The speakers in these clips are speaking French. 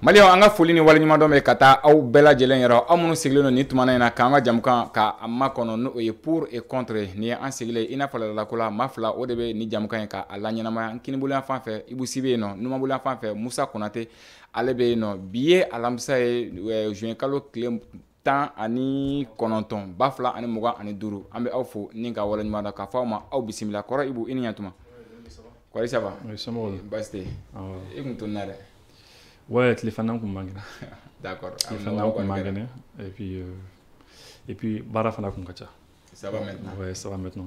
Maliɲɛnw an ka foli ni waleɲuman dɔn bɛ ka taa aw bɛɛ lajɛlen yɔrɔ aw minnu sigilen don nin tumana in na k'an ka jamukan k'a makɔnɔ n'o ye pour et contre nin ye an sigilen i n'a fɔ ladalako la maa fila o de bɛ nin jamukan in k'a laɲɛnamaya kinibolo yan fan fɛ Ibu Si bɛ yen nɔ numanbolo yan fan fɛ Musa Konate ale bɛ yen nɔ bi ye alamisa ye juin kalo tile 19 2025 an bɛ aw fo ni ka waleɲuman dɔn k'a fɔ aw ma aw bisimila kɔrɔ Ibu i ni ɲantuma kɔri ça va baasi tɛ i kun to nin na dɛ. Ouais, téléphone qu'on manque. D'accord. Téléphone qu'on manque. Et puis bara fana qu'on kacha. Ça va maintenant. Ouais, ça va maintenant.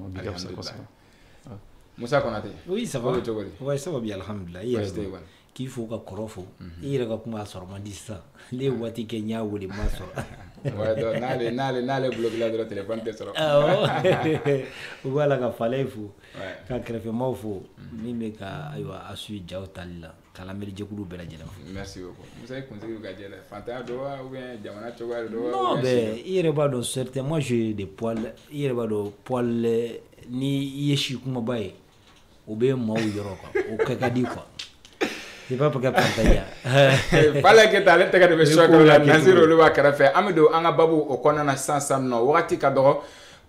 Moussa Konate. Oui, ça va. Ouais, ça va bien alhamdoulilah. Qu'il faut ka korofo. I yɛrɛ ka kuma sɔrɔ man di sisan. Ne waati kɛ ɲa wele ma sɔrɔ. Ouais, donc n'ale bloqué la dɔrɔn téléphone tɛ sɔrɔ. Awɔ. U b'a la ka falen fo. Ka kɛrɛfɛmaw fo. Min bɛ ka ayiwa asu jaw tali la. Kala meri jɛkulu bɛɛ lajɛlen fo. Merci beaucoup. Musa kunsigi ka jɛ dɛ. Fantanya dɔ wa ou bien jamana cogoya dɔ wa? Non, mais i yɛrɛ b'a dɔn certain moi j'ai des poils. I yɛrɛ b'a dɔn poil ni i ye si kumaba ye. O bɛ maaw yɔrɔ quoi. O kɛ ka di quoi. C'est pas pour que pantaya. Fallait que t'allais te garder sur la Nazir olu ba kɛrɛfɛ. An bɛ don an ka babu o kɔnɔna na sisan nɔ wagati ka dɔgɔ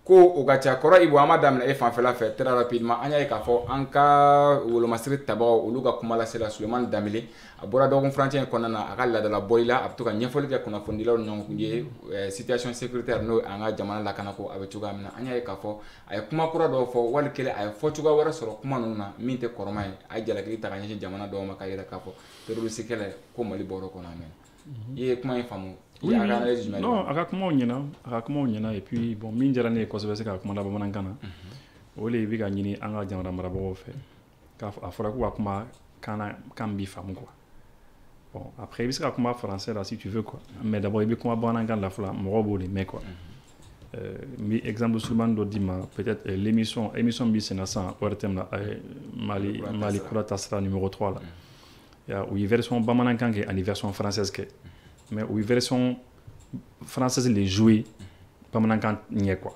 ko o ka ca kɔrɔ Ibu an b'a daminɛ e fanfɛla fɛ très rapidement an y'a ye k'a fɔ an ka wolomasiri tabagaw olu ka kuma lasela Sulemani Danbele a bɔra dɔgɔkun furancɛ in kɔnɔna na a ka ladala bɔli la a bɛ to ka ɲɛfɔli kɛ kunnafonidilaw ni ɲɔgɔn ye situation sécuritaire n'o an ka jamana lakana ko a bɛ cogoya min na an y'a ye k'a fɔ a ye kuma kura dɔw fɔ wali kelen a ye fɔ cogoya wɛrɛ sɔrɔ kuma ninnu na min tɛ kɔrɔma ye a ye jalaki ta ka ɲɛsin jamana dɔw ma k'a yira k'a fɔ terroriste kɛlɛ ko Mali bɔr'o kɔnɔ amɛn i ye kuma in faamu. Oui, non, a kuma ɲɛna et puis bon min diyara ne ye kosɛbɛ se ka kuma la bamanankan na o le bɛ ka ɲini an ka jamana marabagaw fɛ k'a fɔra ko ka kuma kan b'i faamu quoi. Bon après i bɛ se ka kuma français là si tu veux quoi mais d'abord i bɛ kuma bamanankan la fɔlɔ mɔgɔw b'o de mɛn quoi. N bɛ exemple surumanin dɔ d'i ma peut-être émission bɛ senna sisan ORTM la Mali kura taasira numéro 3 la u ye version bamanankan kɛ ani version française kɛ. Mais oui, version française les jouer bamanankan ɲɛ quoi.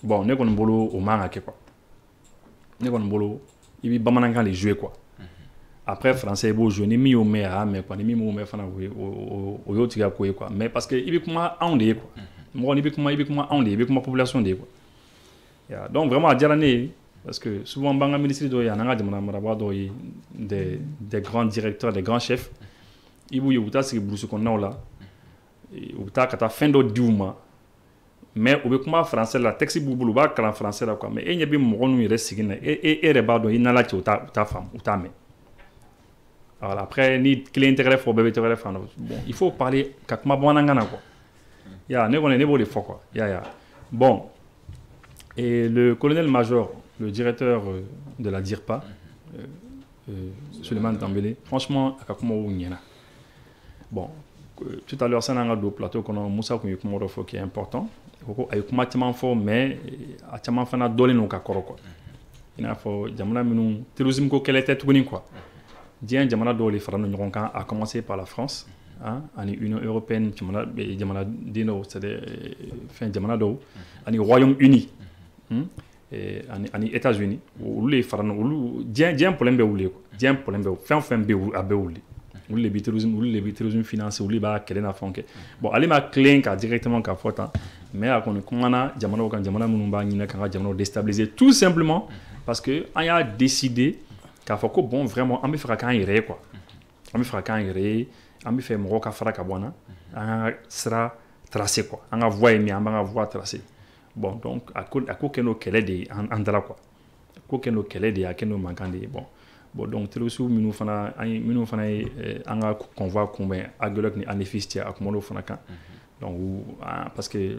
Bon ne kɔni bolo o man ka kɛ quoi. Ne kɔni bolo i bɛ bamanankan les jouer quoi. Après français i b'o jouer ni min y'o mɛn a y'a mɛn quoi ni min m'o mɛn fana o y'o tigɛ ko ye quoi mais parce que i bɛ kuma anw de ye quoi. Mɔgɔ n'i bɛ kuma anw de ye i bɛ kuma population de ye quoi. Donc vraiment a diyara ne ye parce que souvent b'an ka ministre dɔw ye ani an ka jamana marabaa dɔw ye des grands directeurs des grands chefs. I b'u ye u bɛ taa sigi burusi kɔnɔnaw la u bɛ taa ka taa fɛn dɔ di u ma mais u bɛ kuma français la texte b'u bolo u b'a kalan français la quoi mais e ɲɛ bɛ mɔgɔ ninnu yɛrɛ sigi na e yɛrɛ b'a dɔn i n'ala cɛ u t'a faamu u t'a mɛn voilà après ni kelen tɛgɛrɛ fɔ bɛɛ bɛ tɛgɛrɛ fɔ bon il faut parler ka kuma bamanankan na quoi ne kɔni ne b'o de fɔ quoi bon et le colonel-major le directeur de la DIRPA Sulemani Danbele franchement a ka kumaw ɲɛna. Bon, tout à l'heure, ça n'a pas de plateau qu'on a Moussa qui est important. Il y a kuma caman fɔ mais a caman fana dɔlen no ka kɔrɔ quoi. I n'a fɔ jamana minnu terrorisme ko kɛlɛ tɛ tuguni quoi. Diɲɛ jamana dɔw de fara ɲɔgɔn kan à commencer par la France ani Union européenne jamana den dɔw c'est-à-dire fɛn jamana dɔw ani Royaume-Uni ani États-Unis olu de fara olu diɲɛ problème bɛ wuli quoi. Diɲɛ problème bɛ fɛn fɛn bɛ a bɛ wuli. Olu le terrorisme financé olu b'a kɛlɛ na fɛnw kɛ bon ale ma claim ka directement ka fɔ tan mais a kɔni kumana jamanaw kan jamana minnu b'a ɲinɛ k'an ka jamanaw déstabiliser tout simplement parce que an y'a décidé k'a fɔ ko bon vraiment an bɛ fɛ ka k'an yɛrɛ ye quoi an bɛ fɛ ka k'an yɛrɛ ye an bɛ fɛ mɔgɔw ka fara ka bɔ an na an ka sira tracer quoi an ka voie ye min an b'an ka voie tracer bon donc a ko kɛ n'o kɛlɛ de ye an dara quoi a ko kɛ n'o kɛlɛ de ye a kɛ n'o mankan de ye bon donc terroristes minnu fana ye an ka convoi kunbɛn Agulok ni Anefis cɛ a kumana o fana kan donc parce que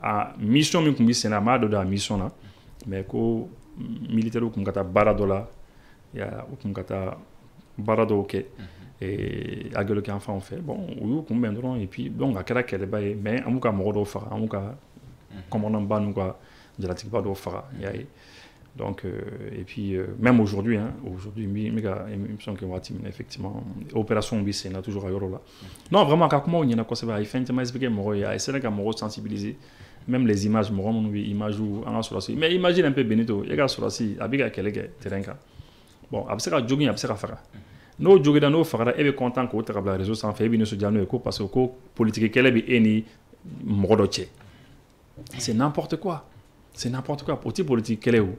a mission min tun bɛ sen na a m'a dɔ a mission na mais ko militaires tun ka taa baara dɔ la u tun ka taa baara dɔw kɛ Agulok yan fanw fɛ bon u y'u kunbɛn dɔrɔn et puis donc a kɛra kɛlɛba ye mais an b'u ka mɔgɔ dɔw faga an b'u ka commandantba n'u ka jalatigiba dɔw faga y'a ye. Donc, et puis, même aujourd'hui, il me semble que effectivement, l'opération BC n'a toujours à là. Non, vraiment, quand on y a quoi, il fait un peu expliquer, il essaie de sensibiliser, même les images, images où on a sur la scie. Mais imagine un peu Benito, il y a sur la scie, avec quel terrain. Bon, après ça, jogging, après ça, faire. n'o jogida n'o fagara e bɛ content k'o ta ka bila réseau sanfɛ e bɛ nisɔndiya n'o ye ko parce que ko politique kɛlɛ bɛ e ni mɔgɔ dɔ cɛ c'est n'importe quoi o tɛ politique kɛlɛ o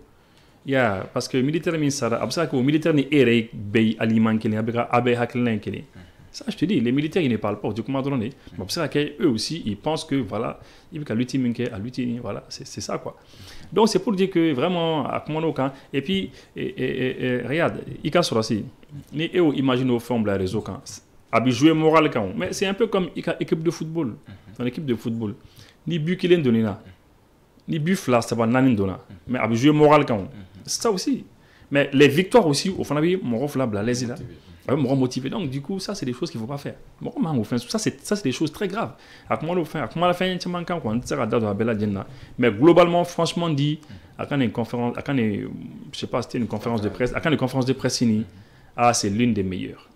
parce que militaire min sara a bɛ se ka kɛ o militaire ni e yɛrɛ bɛɛ aliment kelen a bɛ hakilina in kelen. Ça, je te dis, les militaires, ils ne parlent pas. Tu comprends? Mais c'est ça qu'eux aussi, ils pensent que, voilà, ils veulent lutter, voilà, c'est ça, quoi. Donc, c'est pour dire que, vraiment, à comment on a... Et puis, regarde, il y a sur aussi, imagine au fond, le réseau, quand, à jouer moral, quand, mais c'est un peu comme une équipe de football. Une équipe de football. Ni but qu'il est donné là, ni but flash, ça va n'en donner. Mais à jouer moral, quand, c'est ça aussi. Mais les victoires aussi, au fond, mon rôle là, les là. Motivé. Donc, du coup, ça, c'est des choses qu'il ne faut pas faire. Ça, c'est des choses très graves. Mais globalement, franchement, dit, à une conférence, je sais pas, c'était une conférence de presse, à une conférence de presse, c'est l'une des meilleures.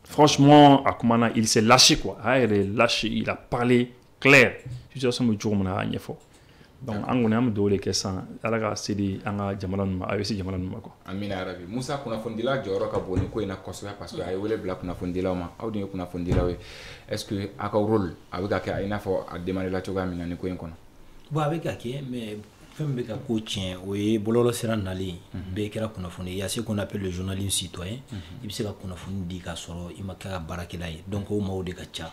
Franchement, Akumana, il s'est lâché, quoi. Il est lâché, il a parlé clair. Je suis sûr que c'est donc an kɔni an bɛ dugawu de kɛ sisan ala ka sedi an ka jamana ninnu ma a bɛ se jamana ninnu ma quoi. Amina yarabi Musa kunnafondila jɔyɔrɔ ka bon ni ko in na kosɛbɛ parce que a ye wele bila kunnafonidilaw ma aw dun ye kunnafonidilaw ye est-ce que a ka rôle a bɛ ka kɛ i n'a fɔ a demandé la cogoya min na ni ko in kɔnɔ. Bon a bɛ ka kɛ mais fɛn bɛ ka ko tiɲɛ o ye bɔlɔlɔ sira nalen bɛɛ kɛra kunnafoni il y a ce qu'on appelle le journalisme citoyen i bɛ se ka kunnafoni di ka sɔrɔ i ma kɛ ka baarakɛla ye donc o maaw de ka ca.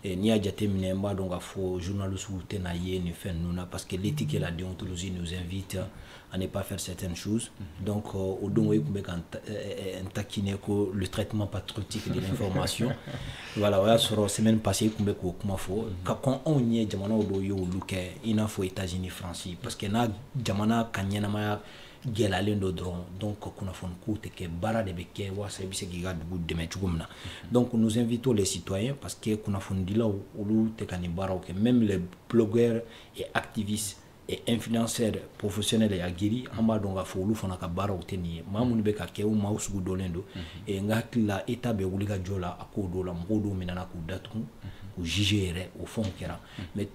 Ni a jateminɛ n b'a dɔn k'a fɔ journalistes tɛ na ye nin fɛn ninnu na parce que l'éthique et la déontologie nous invitent à ne pas faire certaines choses donc au don i tun bɛ ka n taquiner ko le traitement patriotique de l'information voilà o y'a sɔrɔ semaine passée i tun bɛ k'o kuma fɔ ka kɔn anw ɲɛ jamanaw dɔw ye olu kɛ i n'a fɔ États-Unis France parce que n'a jamana ka ɲɛnamaya gɛlɛyalen dɔ dɔrɔn donc kunnafoni ko tɛ kɛ baara de bɛ kɛ walasa i bɛ se k'i ka dugu dɛmɛ cogo min na donc nous invitons les citoyens parce que kunnafonidilaw olu tɛ ka nin baaraw kɛ même les blogueurs et activistes et influenceurs professionnels et aguerris an b'a dɔn k'a fɔ olu fana ka baaraw tɛ nin ye maa minnu bɛ ka kɛ o maaw sugu dɔnlen don n ka hakili la État bɛ wuli ka jɔ la a ko dɔw la mɔgɔw dɔw minɛna k'u datugu k'u juger yɛrɛ o fɛnw kɛra mais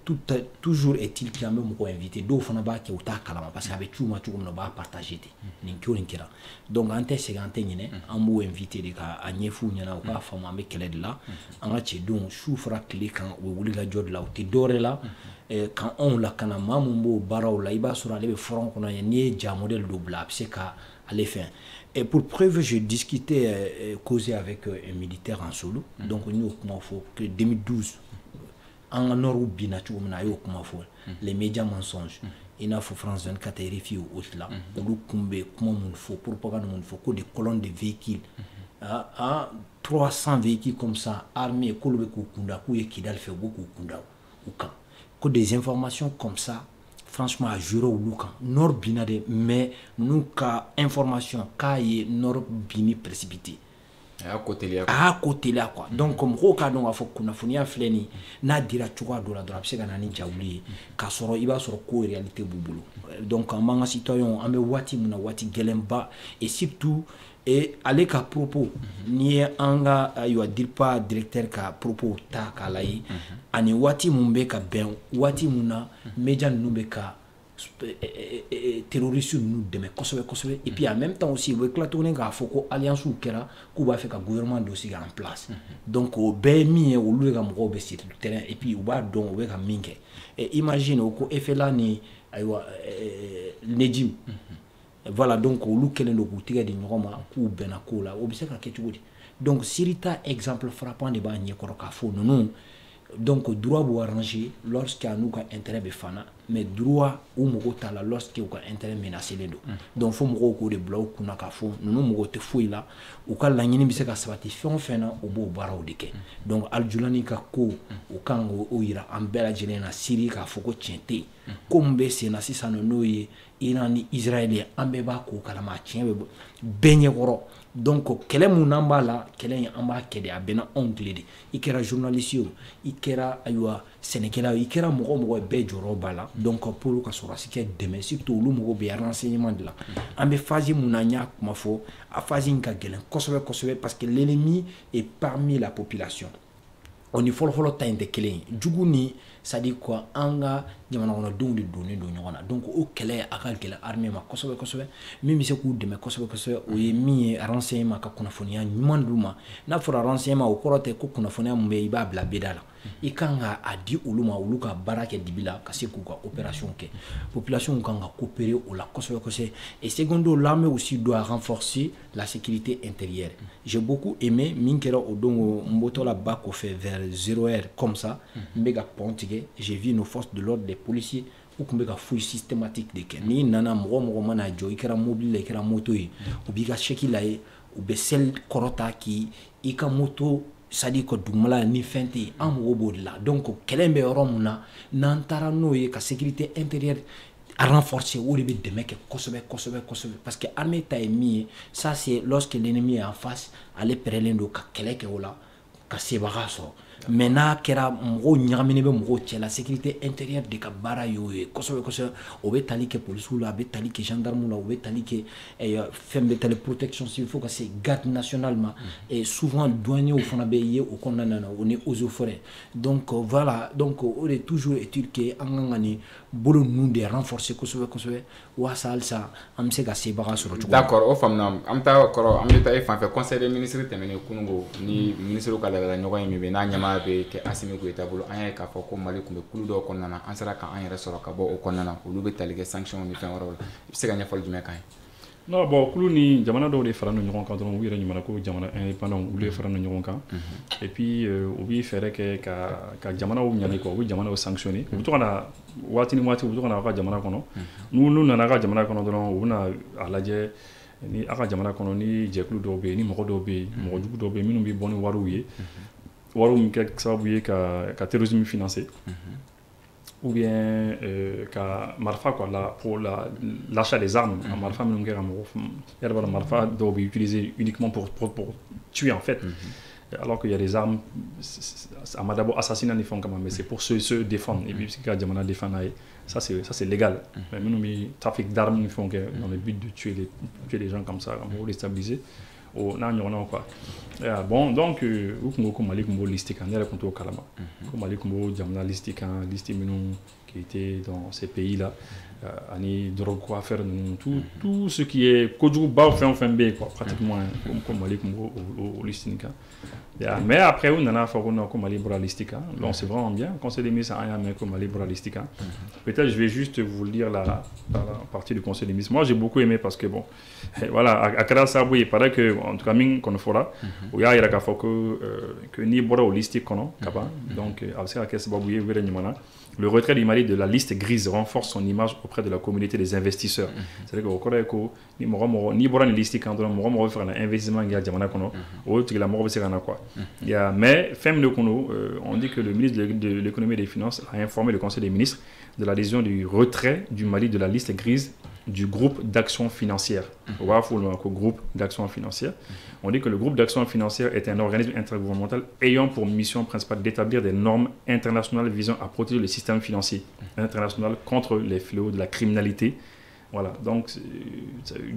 toujours est-il que an bɛ mɔgɔw invité dɔw fana b'a kɛ u t'a kalama parce que a bɛ ci u ma cogo min na u b'a partager ten nin kɛra donc an tɛ sɛgɛn an tɛ ɲinɛ an b'o invité de ka a ɲɛf'u ɲɛna u k'a faamu an bɛ kɛlɛ de la an ka cɛdenw su fara tile kan u bɛ wuli ka jɔ de la u tɛ dɔwɛrɛ la kan anw lakana maa min b'o baaraw la i b'a sɔrɔ ale bɛ front kɔnɔ ye n'i ye ja modèle dɔ bila a bɛ se ka ale fɛn. Et pour preuve, je discutais, causé avec un militaire en solo. Donc, nous avons fait que 2012, en Nord ou bien, les médias mensonges. Il n'a pas France 24 et RFI ou autre là. Nous avons fait propagande, nous des colonnes de véhicules. 300 véhicules comme ça, armés, que des informations comme ça. Franchement à jurer au Lucan nord binade mais nous ka information ka ye nord bini précipité à côté là quoi donc comme ko ka don afo kunnafoniya filɛ ni n'a dira cogoya dɔ la dɔrɔn a bɛ se ka na ni jawuli ye k'a sɔrɔ i b'a sɔrɔ ko réalité b'u bolo donc an b'an ka citoyens an bɛ waati min na waati gɛlɛnba et surtout ale ka propos ni ye an ka ayiwa DIRPA directeur ka propos ta k'a lajɛ ani waati mun bɛ ka bɛn waati mun na média ninnu bɛ ka terroristes ninnu dɛmɛ kosɛbɛ et puis en même temps aussi u bɛ tila tuguni k'a fɔ ko alliance kɛra k'u b'a fɛ ka gouvernement dɔ sigi en place donc o bɛɛ ye min ye olu de ka mɔgɔw bɛ sur le terrain et puis u b'a dɔn u bɛ ka min kɛ imagine o ko EFELA ni ayiwa NEDJIM voilà donc olu kɛlen don k'u tigɛ di ɲɔgɔn ma k'u bɛnna ko la o bɛ se ka kɛ cogo di donc Sirita exemple frappant de b'a ɲɛkɔrɔ k'a fɔ ninnu donc droit b'u arranger lorsqu'il y a n'u ka intérêt bɛ fana mais droit u mago t'a la lorsqu'u ka intérêt menacelen don donc fo mɔgɔw k'o de bila u kunna k'a fɔ ninnu mago tɛ foyi la u ka laɲini bɛ se ka sabati fɛn o fɛn na u b'o baaraw de kɛ donc Aljulani ka ko u kan k'o yira an bɛɛ lajɛlen na Siri k'a fɔ ko tiɲɛ tɛ yen ko min bɛ sen na sisan n'o ye Iran ni Israël ye an bɛɛ b'a k'o kalama a tiɲɛ bɛ bɛɛ ɲɛkɔrɔ donc kɛlɛ mun n'an b'a la kɛlɛ in an b'a kɛ de a bɛnna anw tile de i kɛra journaliste ye o i kɛra ayiwa sɛnɛkɛla ye i kɛra mɔgɔ bɛɛ jɔyɔrɔ b'a la donc pour ka sɔrɔdasi kɛ dɛmɛ surtout olu mɔgɔw bɛ renseignement de la an bɛ phase mun na n y'a kuma fɔ a phase in ka gɛlɛn kosɛbɛ parce que l'ennemi est parmi la population o ni fɔlɔfɔlɔ ta in tɛ kelen ye jugu ni c'est à dire quoi an ka jamana kɔnɔdenw de donnen don ɲɔgɔn na donc o kɛlɛ a ka gɛlɛn armée ma kosɛbɛ kosɛbɛ min bɛ se k'u dɛmɛ kosɛbɛ kosɛbɛ o ye min ye renseignement ka kunnafoniya ɲuman d'u ma n'a fɔra renseignement o kɔrɔ tɛ ko kunnafoniya mun bɛ i b'a bila beda la i kan ka a di olu ma olu ka baara kɛ dibi la ka se k'u ka opération kɛ population kan ka coopérer o la kosɛbɛ kosɛbɛ et secondo l'armée aussi doit renforcer la sécurité intérieure j'ai beaucoup aimé min kɛra o don n bɔtɔ la ba kɔfɛ vers 0h comme ça n bɛ ka pont tigɛ j'ai vu nos forces de l'ordre des policiers u kun bɛ ka fouille systématique de kɛ n'i nana mɔgɔ mana jɔ i kɛra mobile la i kɛra moto ye u b'i ka chèque lajɛ u bɛ sel kɔrɔta k'i ka moto c'est-à-dire que dugumala ni fɛn tɛ yen an mɔgɔw b'o de la donc kɛlɛ bɛ yɔrɔ mun na n'an taara n'o ye ka sécurité intérieure à renforcer o de bɛ dɛmɛ kɛ kosɛbɛ kosɛbɛ kosɛbɛ parce que armée ta ye min ye ça c'est lorsque l'ennemi est en face ale pɛrɛlen don ka kɛlɛ kɛ o la ka sebaga sɔrɔ mais n'a kɛra mɔgɔw ɲagaminen bɛ mɔgɔw cɛ la sécurité intérieure de ka baara y'o ye kosɛbɛ kosɛbɛ o bɛ tali kɛ policiw la a bɛ tali kɛ gendarmew la o bɛ tali kɛ fɛn bɛ tali protection civile fo ka se garde nationale ma et souvent douaniers fana bɛ ye o kɔnɔna na o ni eaux et forêts donc voilà donc o de toujours est-il que an kan ka nin bolo ninnu de renforcer kosɛbɛ kosɛbɛ walasa halisa an bɛ se ka sebaga sɔrɔ cogo d'accord o faamuna an bɛ taa kɔrɔ an bɛ taa e fan fɛ conseil des ministres tɛmɛnen kununko ni ministre ka lagala ɲɔgɔn ye min bɛ n'a ɲɛmaa bɛ kɛ Assimi Goïta bolo an y'a ye k'a fɔ ko Mali tun bɛ kulu dɔw kɔnɔna na an sera k'an yɛrɛ sɔrɔ ka bɔ o kɔnɔna na olu bɛ tali kɛ sanction ni fɛn wɛrɛw la i bɛ se ka ɲɛfɔli jumɛn k'an ye non bon kulu ni jamana dɔw de fara no ɲɔgɔn kan dɔrɔn u yɛrɛ ɲuman ko jamana indépendant olu de fara no ɲɔgɔn kan et puis u b'i fɛɛrɛ kɛ ka jamanaw ɲani quoi u bɛ jamanaw sanctionner u bɛ to ka na waati ni waati u bɛ to ka na aw ka jamana kɔnɔ n'u nana aw ka jamana kɔnɔ dɔrɔn u bɛna a lajɛ ni aw ka jamana kɔnɔ ni jɛkulu dɔw bɛ yen ni mɔgɔ dɔw bɛ yen mɔgɔ jugu dɔw bɛ yen minnu bɛ bɔ ni wariw ye wariw min kɛ sababu ye ka terrorisme financer ou bien ka marifa quoi pour l'achat des armes marifa minnu kɛ ka mɔgɔ yɛrɛ b'a dɔn marifa dɔw bɛ utiliser uniquement pour tuer en fait alors qu'il y a des armes a ma d'abord assassinat ni fɛnw kama mais c'est pour se défendre et puis ka jamana défendre ça c'est légal mais minnu bɛ trafic d'armes ni fɛnw kɛ dans le but de tuer les gens comme ça ka mɔgɔw déstabiliser o n'a ɲɔgɔnnaw quoi bon donc u kun ko ko Mali kun b'o liste kan ne yɛrɛ kun t'o kalama ko Mali kun b'o jamana liste kan liste minnu qui étaient dans ces pays là ani drogue ko affaire ninnu tout ce qui est kojugubaw fɛn o fɛn bɛ yen quoi pratiquement ko Mali kun b'o liste nin kan mais après u nana fɔ ko non ko Mali bɔra liste kan donc c'est vraiment bien conseil des ministres an y'a mɛn ko Mali bɔra liste kan peut-être je vais juste vous le dire la partie du conseil des ministres moi j'ai beaucoup aimé parce que bon voilà a kɛra sababu ye il paraît que en tout cas min kɔni fɔra u y'a yira k'a fɔ que n'i bɔra o liste kɔnɔ ka ban donc a bɛ se ka kɛ sababu ye u yɛrɛ ɲuman na le retrait du Mali de la liste grise renforce son image auprès de la communauté des investisseurs. C'est-à-dire que au ko ni bɔra ni liste kan dɔrɔn mɔgɔ bɛ fɛ ka na investissement kɛ jamana kɔnɔ o tigilamɔgɔ bɛ se ka na quoi. Mais fɛn min de kɔnɔ on dit que le ministre de l'économie et des finances a informé le conseil des ministres de la décision du retrait du Mali de la liste grise du groupe d'action financière. On va faire le groupe d'action financière. On dit que le groupe d'action financière est un organisme intergouvernemental ayant pour mission principale d'établir des normes internationales visant à protéger le système financier international contre les fléaux de la criminalité. Voilà, donc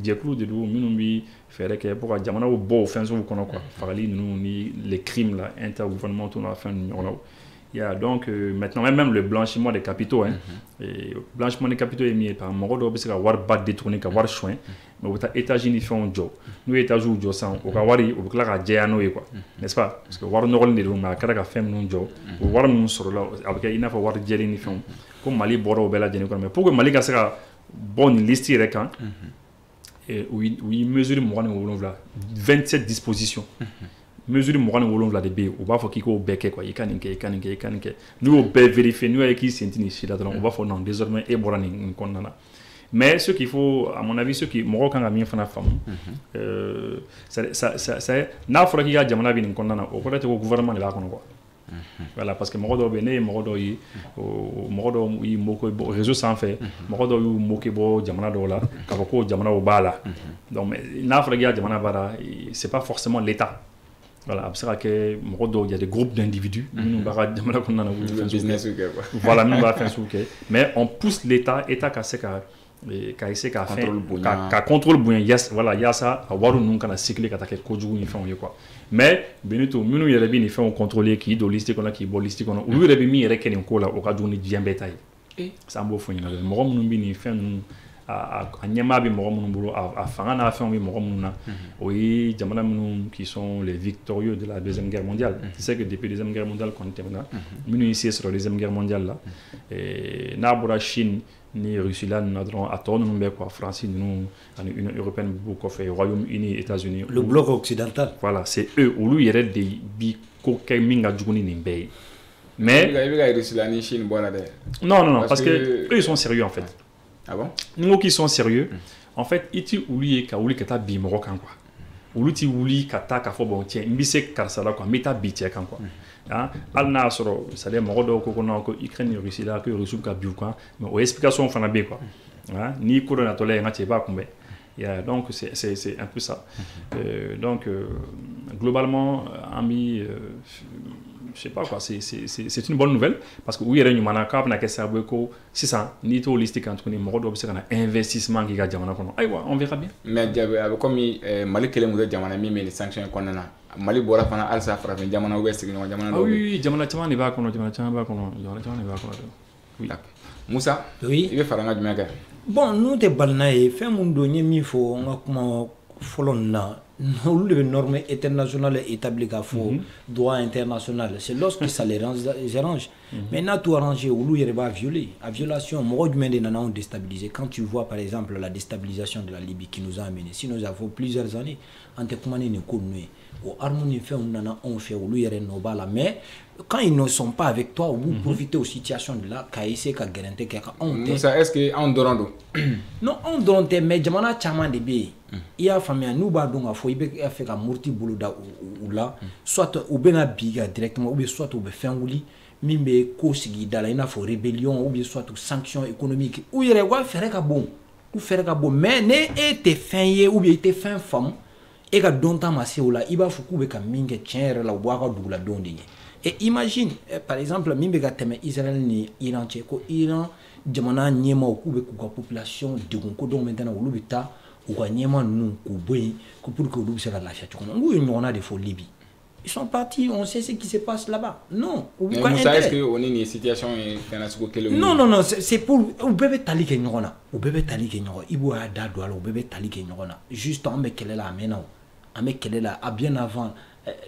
jɛkulu de don minnu bɛ fɛɛrɛ kɛ pour ka jamanaw bɔ o fɛn sugu kɔnɔ quoi fagali ninnu ni les crimes là intergouvernementaux na fɛn ninnu ɲɔgɔn na. Donc maintenant même le blanchiment des capitaux et blanchiment des capitaux est mis par mɔgɔ dɔw bɛ se ka wari ba détourner ka wari soin mais u bɛ taa étage ni fɛnw jɔ n'u ye étage jɔ sisan u ka wari u bɛ tila ka jɛya n'o ye quoi n'est-ce pas parce que wari nɔgɔlen de don mais a kɛra ka fɛn minnu jɔ o wari minnu sɔrɔla a bɛ kɛ i n'a fɔ wari jɛlen ni fɛnw ko Mali bɔra o bɛɛ lajɛlen kɔnɔ mais pour que Mali ka se ka bɔ nin liste yɛrɛ kan u ye mesure 27 27 dispositions mesure 27 de bɛ yen u b'a fɔ k'i k'o bɛɛ kɛ quoi i ka nin kɛ i ka nin kɛ i ka nin kɛ n'u y'o bɛɛ vérifier n'u y'a ye k'i sen tɛ nin si la dɔrɔn u b'a fɔ non désormais e bɔra nin kɔnɔna na mais ce qu'il faut à mon avis ce qui mɔgɔw kan ka min fana faamu n'a fɔra k'i ka jamana bɛ nin kɔnɔna na o kɔrɔ tɛ ko gouvernement de b'a kɔnɔ quoi voilà parce que mɔgɔ dɔw bɛ yen ne ye mɔgɔ dɔw ye mɔgɔ dɔw y'i moqué réseau sanfɛ mɔgɔ dɔw y'u moqué bɔ jamana dɔw la k'a fɔ ko jamanaw b'a la donc n'a fɔra k'i ka jamana b'a la c'est pas forcément l'État. Voilà, a bɛ se ka kɛ mɔgɔ dɔw il y a des groupes d'individus minnu b'a ka jamana kɔnɔna na business kɛ quoi voilà minnu b'a fɛn sugu kɛ mais on pousse l'État ka se ka ka essayer ka contrôle bonya yes voilà yasa a waru nun kana cycle ka ta ke kojugu ni fɛnw ye quoi mais Benito minnu yɛrɛ bi ni fɛnw contrôler k'i do liste kɔnɔ k'i bɔ liste kɔnɔ olu yɛrɛ bi min yɛrɛ kɛ nin ko la o ka jugu ni diɲɛ bɛɛ ta ye ça an b'o fɔ ɲɛna mɔgɔ minnu bi ni fɛn ninnu a ɲɛmaa bɛ mɔgɔ minnu bolo a fanga n'a fɛnw bɛ mɔgɔ minnu na o ye jamana minnu qui sont les victorieux de la deuxième guerre mondiale tu sais que depuis deuxième guerre mondiale kɔni tɛmɛna minnu y'i se sɔrɔ deuxième guerre mondiale la n'a bɔra Chine ni Russie la ninnu na dɔrɔn a tɔ ninnu bɛ quoi France ninnu ani Union européenne b'u kɔfɛ Royaume-Uni États-Unis le bloc occidental voilà c'est eux olu yɛrɛ de bi ko kɛ min ka jugu ni nin bɛɛ ye mais i bɛ ka Russie la ni Chine bɔ la dɛ non parce que eux ils sont sérieux en fait. Ah bon? Nous qui sont sérieux, en fait, ils oublient qu'à oublier que t'as bi marocain quoi. Ou tu oublies que t'as qu'à faire bon tiens, mbise karsala quoi, mais t'as bi tiens quoi. Hein? Al na soro, ça les morodo ko kono ko Ukraine Russie là que Russie ka bi quoi. Mais aux explications fana be quoi. Hein? Ni ko na tole ngati ba kumbe. Donc c'est un peu ça. Donc globalement, ami je sais pas quoi, c'est une bonne nouvelle parce que oui, il y a une manaka na kessa beko c'est ça ni to holistique entre ni moro do se kana investissement qui ga jamana kono aywa on verra bien mais comme Mali kele mu jamana mi mais les sanctions konnana Mali bora fana alsa frappe jamana west jamana do oui jamana chama ni ba kono oui Moussa oui il veut faire un jumɛn bon nous te balna e fɛn mun do nye mi fo nga kuma folon na olu de normes internationales établies k'a fɔ droit international c'est lorsque ça les arrange maintenant tout arranger olu yɛrɛ b'a violer a violation mɔgɔ jumɛn de nana on déstabiliser quand tu vois par exemple la déstabilisation de la Libye qui nous a amené si nous avons plusieurs années an tɛ kuma ni nin ko ninnu ye o armes ni fɛnw nana anw fɛ olu yɛrɛ nɔ b'a la mais quand ils ne sont pas avec toi ou profiter aux situations de là k'a essayer ka gɛrɛntɛ kɛ ka anw tɛ Moussa est-ce que anw dɔrɔn don non anw dɔrɔn tɛ mais jamana caman de bɛ yen i y'a faamuya n'u b'a dɔn k'a fɔ i bɛ fɛ ka murti bolo da u la soit u bɛna bi ka directement ou bien soit u bɛ fɛn wuli min bɛ ko sigi da la i n'a fɔ rébellion ou bien soit sanction économique u yɛrɛ u ka fɛɛrɛ ka bon u fɛɛrɛ ka bon mais ne e tɛ fɛn ye ou bien i tɛ fɛn faamu e ka dɔnta ma se o la i b'a fɔ k'u bɛ ka min kɛ tiɲɛ yɛrɛ la u b'a ka duguladenw de ɲɛ et imagine par exemple min bɛ ka tɛmɛ Israël ni Iran cɛ ko Iran jamana ɲɛmaaw k'u bɛ k'u ka population degun ko donc maintenant olu bɛ taa u ka ɲɛmaa ninnu k'u bɔ yen ko pour que olu bɛ se ka lafiya cogo min na n k'u ye ɲɔgɔnna de fɔ Libye ils sont partis on sait ce qui se passe là-bas non mais Moussa est-ce que on est une situation fɛnɛ sugu kelen non c'est pour u bɛɛ bɛ tali kɛ ɲɔgɔn na u bɛɛ bɛ tali kɛ ɲɔgɔn i b'o y'a da don a la u bɛɛ bɛ tali kɛ ɲɔgɔn na juste an bɛ kɛlɛ la a mɛnna o an bɛ kɛlɛ la a bien avant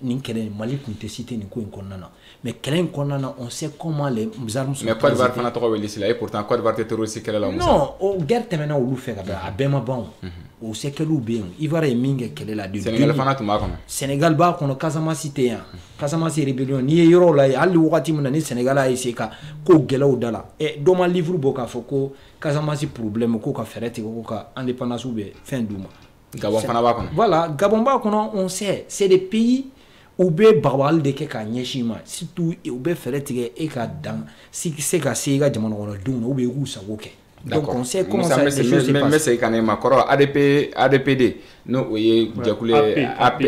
nin kɛlɛ Mali tun tɛ cité nin ko in kɔnɔna na mais kɛlɛ in kɔnɔna na on sait comment les armes sont mais Côte d'Ivoire fana tɔgɔ bɛ liste la et pourtant Côte d'Ivoire tɛ terroriste kɛlɛ la non o guerre tɛmɛna olu fɛ ka ban a bɛɛ ma ban o sɛkɛliw bɛ yen Ivoire ye min kɛ kɛlɛ la de Sénégal fana tun b'a kɔnɔ Sénégal b'a kɔnɔ Casamance tɛ yan Casamance rébellion n'i ye yɔrɔ la hali wagati min na ni Sénégal a essayé ka ko gɛlɛw da la dɔ ma livre bɔ k'a fɔ ko Casamance problème ko ka fɛɛrɛ tigɛ ko ka indépendance bɛ fɛn d'u ma Gabon fana b'a kɔnɔ voilà Gabon b'a kɔnɔ on sait c'est des pays u bɛ bagabali de kɛ k'a ɲɛsin ma surtout u bɛ fɛɛrɛ tigɛ e ka dan si se ka se i ka jamana kɔnɔdenw na ou bien i k'u sago kɛ donc on sait comment ça les choses se passent mais c'est quand même kɔrɔ ADPD no o ye jɛkulu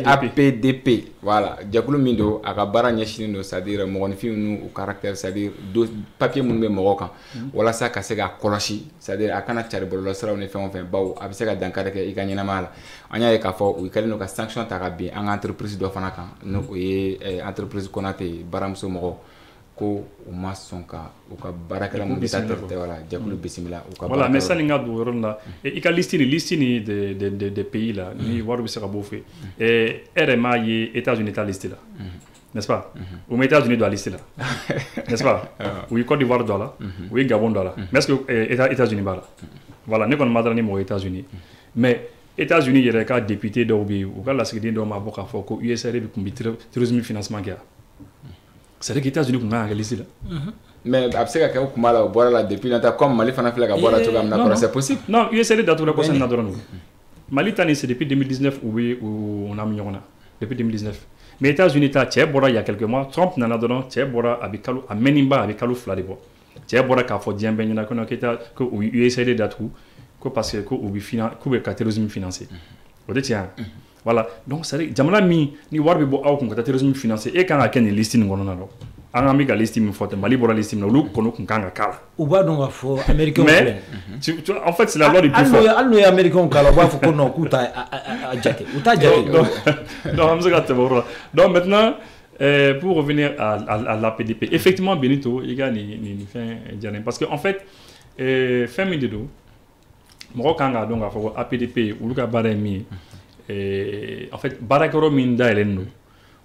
APDP voilà jɛkulu min don a ka baara ɲɛsinen don c'est-à-dire mɔgɔninfinw n'u caractère c'est-à-dire papier minnu bɛ mɔgɔ kan walasa ka se ka kɔlɔsi c'est-à-dire a kana cari bɔlɔlɔsiraw ni fɛn o fɛn bawo a bɛ se ka dankari kɛ i ka ɲɛnamaya la an y'a ye k'a fɔ u kɛlen don ka sanction ta ka bin an ka entreprise dɔ fana kan n'o o ye entreprise Konate baramuso mɔgɔ ko u ma sɔn ka u ka baarakɛla minnu bɛ taa tɛ wala jɛkulu bisimila u ka voilà mais ça ni ka don yɔrɔ la i ka liste ni des pays là ni wari bɛ se ka b'o fɛ e yɛrɛ m'a ye États-Unis ta liste la n'est-ce pas u ma États-Unis don a liste la n'est-ce pas u ye Côte d'Ivoire don a la u ye Gabon don a la mais est-ce que États-Unis b'a la voilà ne kɔni ma dara ni mɔgɔ États-Unis mais États-Unis yɛrɛ ka député dɔw bɛ yen u ka lasigiden dɔw ma bɔ k'a fɔ ko USAID bɛ kun bɛ terrorisme financement kɛ c'est-à-dire que États-Unis kun kan ka kɛ liste la mais a bɛ se ka kɛ o kuma la o bɔra la depuis longtemps comme Mali fana filɛ ka bɔ la cogoya min na kɔrɔ c'est possible non USAID datugura kɔsɔn na dɔrɔn Mali ta ni c'est depuis 2019 on a mis ɲɔgɔn na depuis 2019 mais États-Unis ta cɛ bɔra il y a quelques mois Trump nana dɔrɔn cɛ bɔra a bɛ kalo a mɛnniba a bɛ kalo 2 de bɔ cɛ bɔra k'a fɔ diɲɛ bɛɛ ɲɛna ko non ko u USAID datugu ko parce que ko u bɛ k'u bɛ ka terrorisme financer o de tiɲɛ voilà donc c'est jamana min ni wari bɛ bɔ aw kun ka taa terrorisme financer e kan ka kɛ nin liste nin kɔnɔna na an ka mi ka liste min fɔ ten Mali bɔra liste min na olu kɔni kun kan ka k'a la. U b'a dɔn k'a fɔ américains mais en fait c'est la loi du plus fort. hali n'o ye américains k'a la u b'a fɔ ko non k'u t'a jate u t'a jate. donc an bɛ se ka tɛmɛ o yɔrɔ la donc maintenant pour revenir à l'APDP effectivement Benito i ka nin fɛn diyara n parce que en fait fɛn min de don mɔgɔ kan k'a dɔn k'a fɔ ko APDP olu ka baara ye min ye en fait baarakɛyɔrɔ min dayɛlɛlen don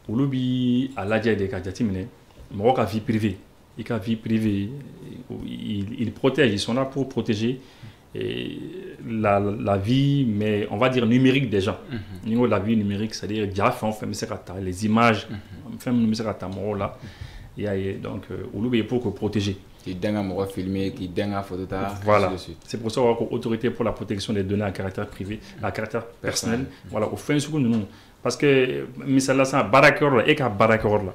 olu bi a lajɛ de ka jateminɛ mɔgɔ ka vie privée i ka vie privée ils protègent ils sont là pour protéger la vie mais on va dire numérique des gens ni ko la vie numérique c'est-à-dire ja fɛn o fɛn bɛ se ka ta les images fɛn minnu bɛ se ka ta mɔgɔw la i y'a ye donc olu bɛ yen pour que protéger. Qui denga mɔgɔ filmer qui denga photo ta. Voilà c'est pour ça qu'on a autorité pour la protection des données à caractère privé à caractère personnel voilà o fɛn sugu ninnu parce que misali la sisan baarakɛyɔrɔ la e ka baarakɛyɔrɔ la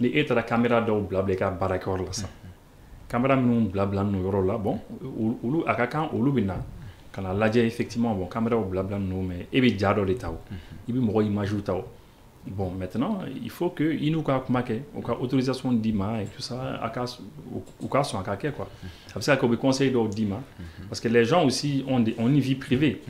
ni e taara caméra dɔw bila i ka baarakɛyɔrɔ la sisan caméra minnu bila ninnu yɔrɔ la bon olu a ka kan olu bɛ na ka na lajɛ effectivement bon caméraw bila ninnu mais e bɛ ja dɔ de ta o i bɛ mɔgɔ image ta o bon maintenant il faut que i n'u ka kuma kɛ u ka autorisation d'i ma et tout ça u ka sɔn a ka kɛ quoi a bɛ se ka kɛ u bɛ conseil dɔw d'i ma parce que les gens aussi ont une vie privée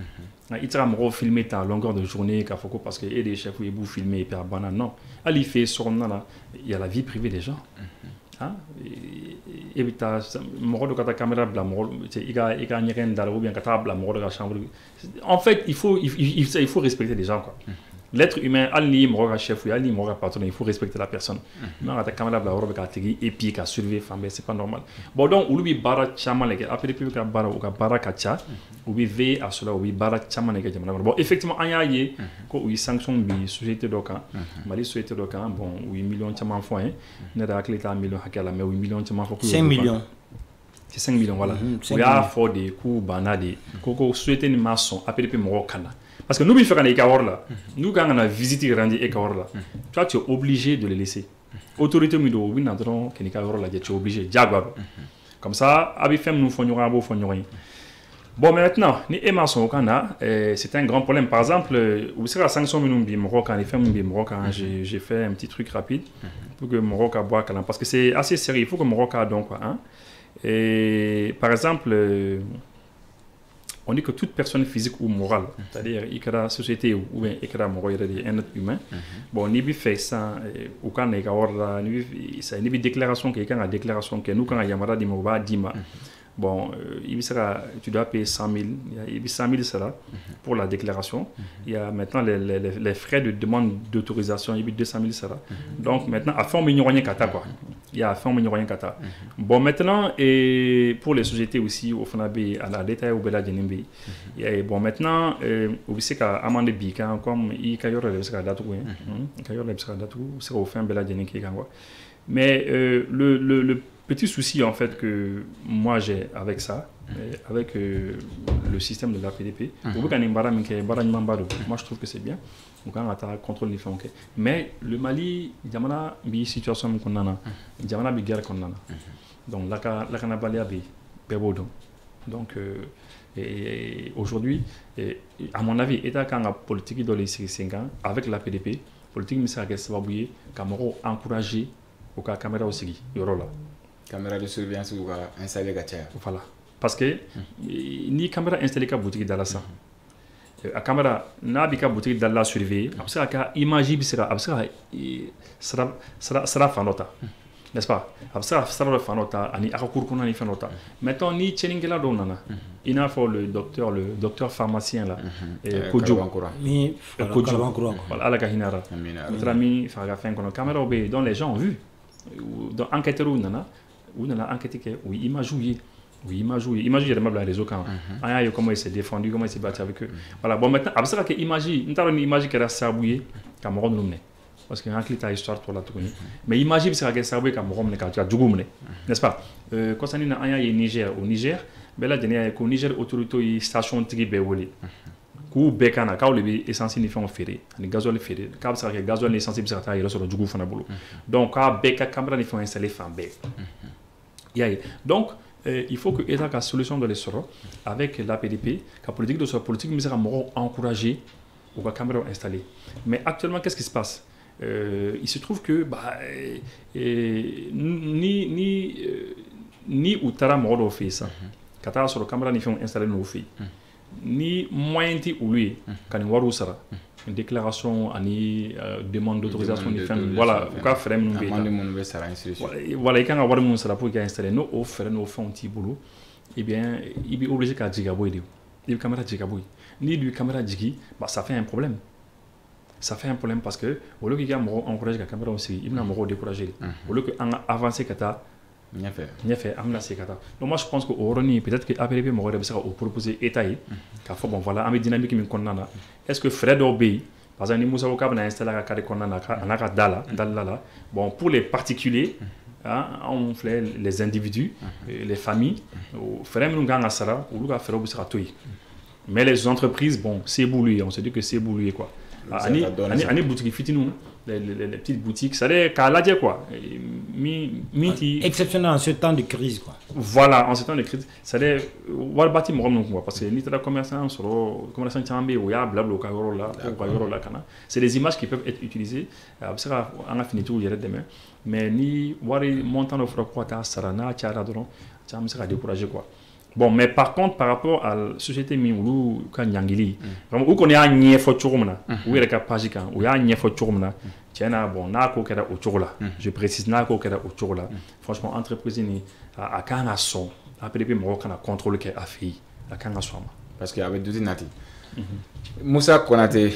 i tɛ se ka mɔgɔw filmer ta longueur de journée k'a fɔ ko parce que e de ye chef i b'u filmer et puis a banna non hali i fɛ so kɔnɔna la il y a la vie privée des gens e bɛ taa mɔgɔ dɔ ka taa caméra bila mɔgɔ i ka ɲɛgɛn da la ou bien ka taa bila mɔgɔ dɔ ka chambre en fait il faut respecter les gens quoi. L'être humain, ali mɔgɔ ka chef ou ali mɔgɔ ka patron, il faut respecter la personne. Non, ka caméra bila yɔrɔ bɛ ka tigi et puis ka surveiller fan bɛɛ, c'est pas normal. Bon donc olu bɛ baara caman de kɛ APDP ka baara u ka baara ka ca u bɛ veiller à cela u bɛ baara caman de kɛ jamana kɔnɔ. Bon effectivement an y'a ye ko u ye sanction bi société dɔ kan Mali société dɔ kan bon u ye miliyɔn caman fɔ an ye ne yɛrɛ hakili t'a miliyɔn hakɛ la mais u ye miliyɔn caman fɔ. 5 millions. C'est 5 millions voilà. U y'a fɔ de k'u banna de ko société nin ma sɔn APDP mɔgɔw ka na. Parce que nous, nous faisons des là. Nous, quand on a visité Randi et là, toi, tu es obligé de les laisser. Autorité, tu es obligé. Comme ça, nous faisons. Bon, maintenant, c'est un grand problème. Par exemple, vous savez, la sanction, j'ai fait un petit truc rapide pour que Maroc boit parce que c'est assez sérieux. Il faut que Maroc donc quoi. Et par exemple, on dit que toute personne physique ou morale, c'est-à-dire la société ou bien un être humain, bon, ni bi fait ça, ou quand il y a une déclaration qui est une déclaration que nous quand il y a marre d'immobilier dima, bon, tu dois payer 100 000, il y a 100 000 ça là pour la déclaration. Il y a maintenant les frais de demande d'autorisation, il y a 200 000 ça là. Donc maintenant, à fond, il y a kata quoi. Il y a à fond, il y a kata. Bon maintenant, et pour les sociétés aussi, au Fnabe, à la détail au Bela Djenimbe. Bon maintenant, vous savez qu'à amende Bika, comme il y a c'est au fin Bela Djenimbe. Mais le petit souci en fait que moi j'ai avec ça, avec le système de la PDP, moi je trouve que c'est bien. Donc on a contrôle des faits. Mais le Mali, il y a une situation qu'on a, il y a une guerre qu'on a. Donc la canabalia donc aujourd'hui, à mon avis, l'État quand la politique dans les 5 ans avec la PDP, politique mais ça va bouiller, Camaro encourager au cas caméra aussi, yorola. Caméra de surveillance ou installé gâcheur. Voilà. Parce que ni caméra installée ka boutique dans la salle. A caméra n'a pas boutique dans la surveiller. Après ça, ka image bi sera sera fanota. N'est-ce pas? Après ça, sera le fanota ani akakur kuna ni fanota. Maintenant ni cheningela do nana. Il a fait le docteur pharmacien là. Kojo. Ni Kojo. Voilà, ala ka hinara. Trami fa ga fin kono caméra obé dont les gens ont vu. Dans enquêteur ou nana enquêté que oui image il remarque dans les réseaux quand comment il s'est défendu, comment il s'est battu avec eux. Voilà, bon maintenant après ça que image une image qui a saboué Cameroun nous parce que un clip à histoire pour la tourner mais image c'est que saboué Cameroun quand tu as djougou n'est-ce pas concernant au Niger bela dernière au Niger autorité station tribé woli ku bekana ka le bi essentiel ni fon féré ni gazole féré ka ça que gazole essentiel bi ça il sur le djougou fana bolo donc ka beka caméra ni fon installer fan be donc il faut que l'État ait une solution de l'essor avec la PDP, la politique de sa politique, mais ça va encourager ou la caméra installée. Mais actuellement, qu'est-ce qui se passe? il se trouve que ni u taara mɔgɔ dɔw fɛ yen sisan ka taa sɔrɔ caméra ni fɛnw installé n'u fɛ yen ni moyen tɛ olu ye ka nin wariw sara déclaration ani demande d'autorisation ni fɛn voilà u ka fɛɛrɛ minnu bɛ yen voilà i kan ka wari minnu sara pour que ka installer n'o fɛɛrɛ n'o fɛnw t'i bolo eh bien i bɛ obligé ka jigin ka bɔ yen de i bɛ caméra jigin ka bɔ yen n'i dun ye caméra jigin ça fait un problème. Ça fait un problème parce que au lieu qu'il y a encouragé la caméra aussi, il y a des découragé. Au lieu qu'on a avancé kata, fait amna kata. Donc moi je pense que Oroni peut-être que après le mort de au proposer état car faut bon voilà, une dynamique qui condamne. Est-ce que Fred Obey par exemple Moussa Okab n'a installé la carte condamne à dala. Bon pour les particuliers on fait les individus, les familles, Frère Munganga Sara ou Luka Ferro Bissara Toy. Mais les entreprises bon, c'est bouloué, on se dit que c'est bouloué quoi. Ani boutique fitinu les petites boutiques ça est kalaje quoi exceptionnel en ce temps de crise quoi. Voilà en ce temps de crise ça est wal bati mo ngom quoi parce que ni tra commerçant solo commerçant chambe ou ya blablo ka yoro la kana c'est des images qui peuvent être utilisées ça on a fini tout hier demain mais ni wari montant de frais quoi ta sarana tiara doron ça me sera décourager quoi. Bon, mais par contre, par rapport à la société Mimoulou, quand Nyangili, où qu'on a un niais fort choromna, où il y a un page où il y a un niais fort choromna, tiens, bon, n'a qu'au cas au chorola. Je précise, n'a qu'au cas au chorola. Franchement, entreprise ni à quand a son, après puis moi qu'on a contrôlé qu'elle a fait, à quand a son. Parce qu'il y avait deux nati. Moussa Konate,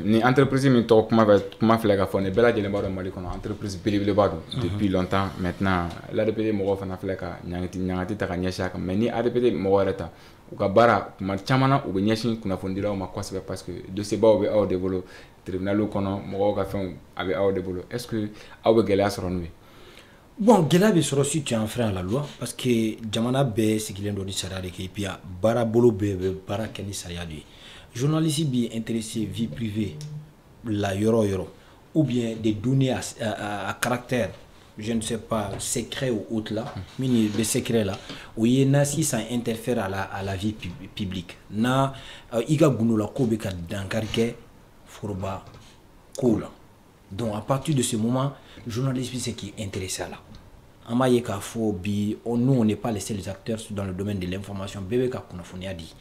ni entreprise mi to kuma fila ka fɔ ni bɛɛ lajɛlen b'a dɔn Mali kɔnɔ entreprise belebeleba don depuis longtemps maintenant l'ADPD mɔgɔw fana filɛ ka ɲangati ta ka ɲɛsin a kan mais ni ADPD mɔgɔw yɛrɛ ta u ka baara kuma caman na u bɛ ɲɛsin kunnafonidilaw ma kosɛbɛ parce que dossierbaw bɛ aw de bolo tribunaliw kɔnɔ mɔgɔw ka fɛnw a bɛ aw de bolo est-ce que aw bɛ gɛlɛya sɔrɔ n'u ye. Bon, gɛlɛya bɛ sɔrɔ si tu es enfreint à la loi parce que jamana bɛɛ sigilen don ni sariya de kɛ et puis baara bolo bɛɛ bɛ baara kɛ ni sariya de ye. Journaliste bi intéressé vie privée la yoro ou bien des données à caractère je ne sais pas secret ou autre là mini le secret là où y na si ça interfère à la vie publique na iga gunula ko be ka dankarke forba ko là donc à partir de ce moment journaliste c'est qui est intéressé là amaye ka fo bi nous on n'est pas les seuls acteurs dans le domaine de l'information bébé ka kunafoni a dit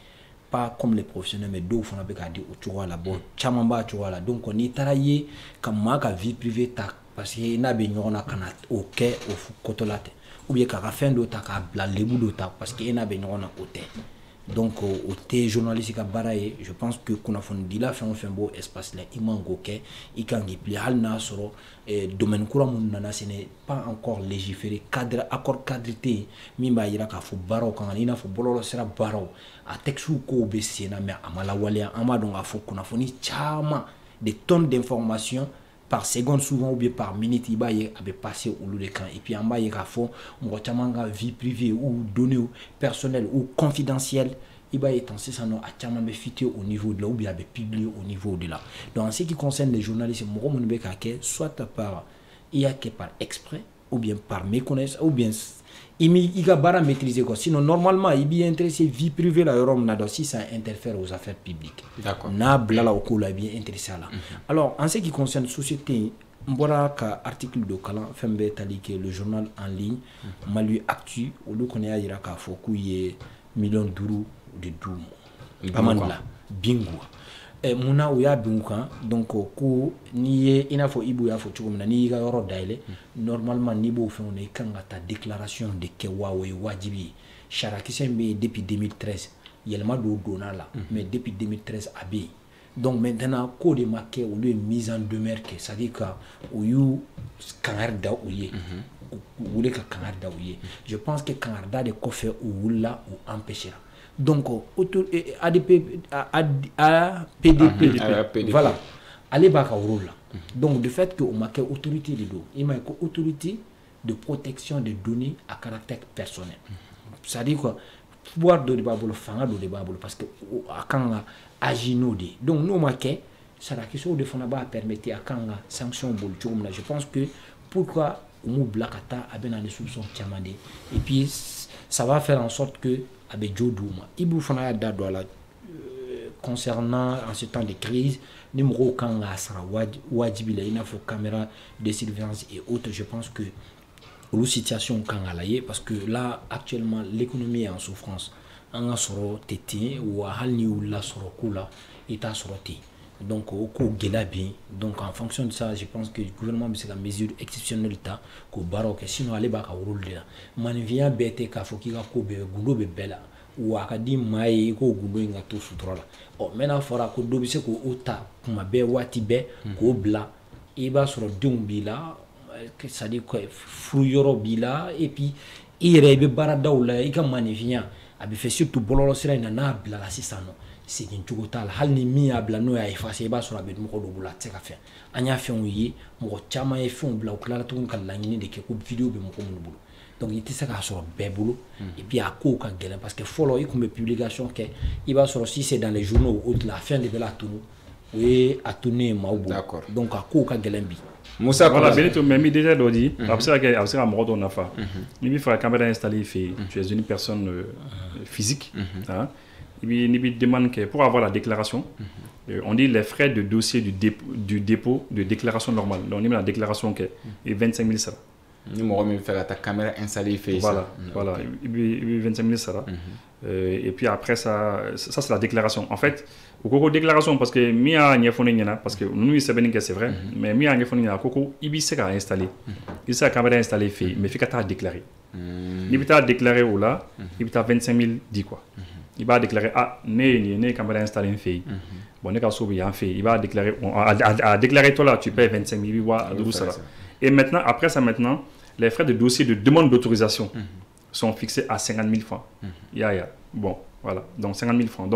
pas comme les professionnels mais d'autres font avec des la bon chamamba la donc on y travaille comme ma vie privée ta parce que n'a be nyona kana OK au kotolate ou bien ka fin do ta ka bla lebu do ta parce que n'a be nyona oté donc au té journaliste ka baraye je pense que kuna fon dila fait un beau espace là imango ke ikangi pli hal na soro domaine kura mun nana ce n'est pas encore légiféré cadre accord cadreté mimba yira ka fo baro kan ina fo bololo sera baro a texu ko be sena mais amala walia amado nga fo kuna foni chama des tonnes d'informations par seconde souvent ou bien par minute il baye avait passé au lieu de camp et puis en bas il y a fond on chamanga vie privée ou données personnelles ou confidentielles il baye tant c'est ça non a chamamba fité au niveau de là ou bien avait publié au niveau de là donc en ce qui concerne les journalistes mo mon be ka ke soit par il y a que par exprès ou bien par méconnaissance ou bien il a bara maîtriser quoi sinon normalement il bien intéressé vie privée la Europe n'a si ça interfère aux affaires publiques d'accord na blala au ko la bien intéressé là alors en ce qui concerne société mbora ka article de Kalan fembe talique le journal en ligne Mali Actu au lieu qu'on ait ira ka foku ye million d'euros de doum amandla bingo muna uya bingukan donc ko ni ina fo ibu ya fo chugumna ni ga yoro daile normalement ni bo fon ne kanga ta déclaration de ke wawe wajibi sharaki sembe depuis 2013 yelma do donala mais depuis 2013 abi donc maintenant ko de make ou le mise en demeure que ça dit que ou you kangarda ouye ou le kangarda ouye je pense que kangarda de ko fait ou là ou empêcher donc ADP voilà allez bas au rôle donc de fait que on marque autorité de dos il m'a autorité de protection des données à caractère personnel ça dit quoi pouvoir de débat fanga de débat parce que quand agino de donc nous marqué ça la question de fona ba permettre à quand sanction bol je pense que pourquoi on blakata a bien les soupçons chamandé et puis ça va faire en sorte que avec Joe Douma, Ibu Fana Dadouala concernant en ce temps de crise, ni mɔgɔw kan k'a sara wajibi la i n'a fɔ caméra de surveillance et autres. Je pense que olu situation kan ka lajɛ parce que là actuellement l'économie est en souffrance. An ka sɔrɔ tɛ ten wa hali ni wulila sɔrɔ ko la i t'a sɔrɔ ten. Donc o ko gɛlɛya bɛ yen. Donc en fonction de ça je pense que le gouvernement bɛ se ka mesure exceptionnelle ta k'o baaraw kɛ sinon ale b'a ka rôle de la. Maninfinya bɛɛ tɛ k'a fɔ k'i ka ko bɛɛ gundo bɛ bɛɛ la wa a ka di maa ye i k'o gundo in ka to sutura la. Maintenant fɔra ko dɔ bɛ se k'o ta kuma bɛɛ waati bɛɛ k'o bila i b'a sɔrɔ denw b'i la c'est-à-dire furu yɔrɔ b'i la et puis i yɛrɛ i bɛ baaradaw la i ka maninfinya a bɛ fɛ surtout bɔlɔlɔ sira in na n'a bilala sisan nɔ segin cogo t'a la hali ni min y'a bila n'o y'a effacer i b'a sɔrɔ a bɛ mɔgɔ dɔw bolo a tɛ se ka fɛn an y'a fɛnw ye mɔgɔ caman ye fɛnw bila u tilala tuguni ka laɲini de kɛ ko vidéo bɛ mɔgɔ minnu bolo donc i tɛ se k'a sɔrɔ bɛɛ bolo et puis a kow ka gɛlɛn parce que fɔlɔ i tun bɛ publication kɛ i b'a sɔrɔ si c'est dans les journaux o de la fɛn de bɛ la tunu o ye a tununen ye maaw bolo donc a kow ka gɛlɛn bi. Moussa voilà Benito mais mi déjà dɔ di a bɛ se ka mɔgɔ dɔw nafa ni bɛ fɛ ka caméra installer i fɛ yen tu es une personne physique hein. Ni bi demande que pour avoir la déclaration on dit les frais de dossier du dépôt de déclaration normale donc ni la déclaration que est 25 000 sara ni mɔgɔ min fɛ ka ta caméra installer i fɛ yen voilà i bɛ 25 000 sara et puis après ça c'est la déclaration en fait o ko déclaration parce que mi y'a ɲɛfɔ ne ɲɛna parce que ninnu ye sɛbɛnni kɛ c'est vrai mais mi y'a ɲɛfɔ ne ɲɛna ko i bɛ se ka installer i bɛ se ka caméra installer i fɛ yen mais f'i ka taa déclarer n'i bɛ taa déclarer o la i bɛ taa 25 000 di quoi il va déclarer ah ne ye caméra installé en fait bon ne ka so bi en fait il va déclarer à déclarer toi là tu payes 25 000 et maintenant après ça maintenant les frais de dossier de demande d'autorisation sont fixés à 50 000 francs bon voilà donc 50 000 francs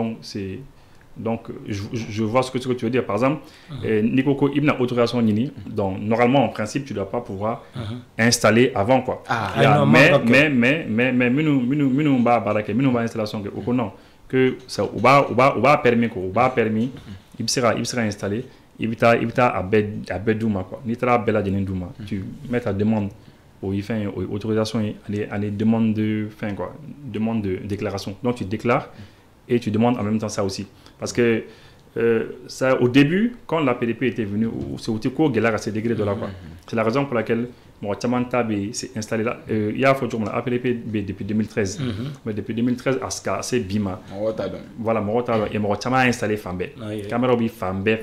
donc je vois ce que tu veux dire par exemple Nikoko il n'a autorisation nini donc normalement en principe tu dois pas pouvoir installer avant quoi mais minu ba barake minu ba installation que non que ça ou ba permis il sera installé il bita à beduma quoi ni tra bella de nduma tu mets ta demande ou il fait autorisation aller demande de fin quoi demande de déclaration donc tu déclares et tu demandes en même temps ça aussi parce que ça au début quand la PDP était venue c'est au Tiko Gelar à ces degrés de là quoi c'est la raison pour laquelle moi Chamanta s'est installé là il y a faut la PDP depuis 2013 mais depuis 2013 à c'est Bima voilà Morota et moi Chama installé Fambe caméra bi Fambe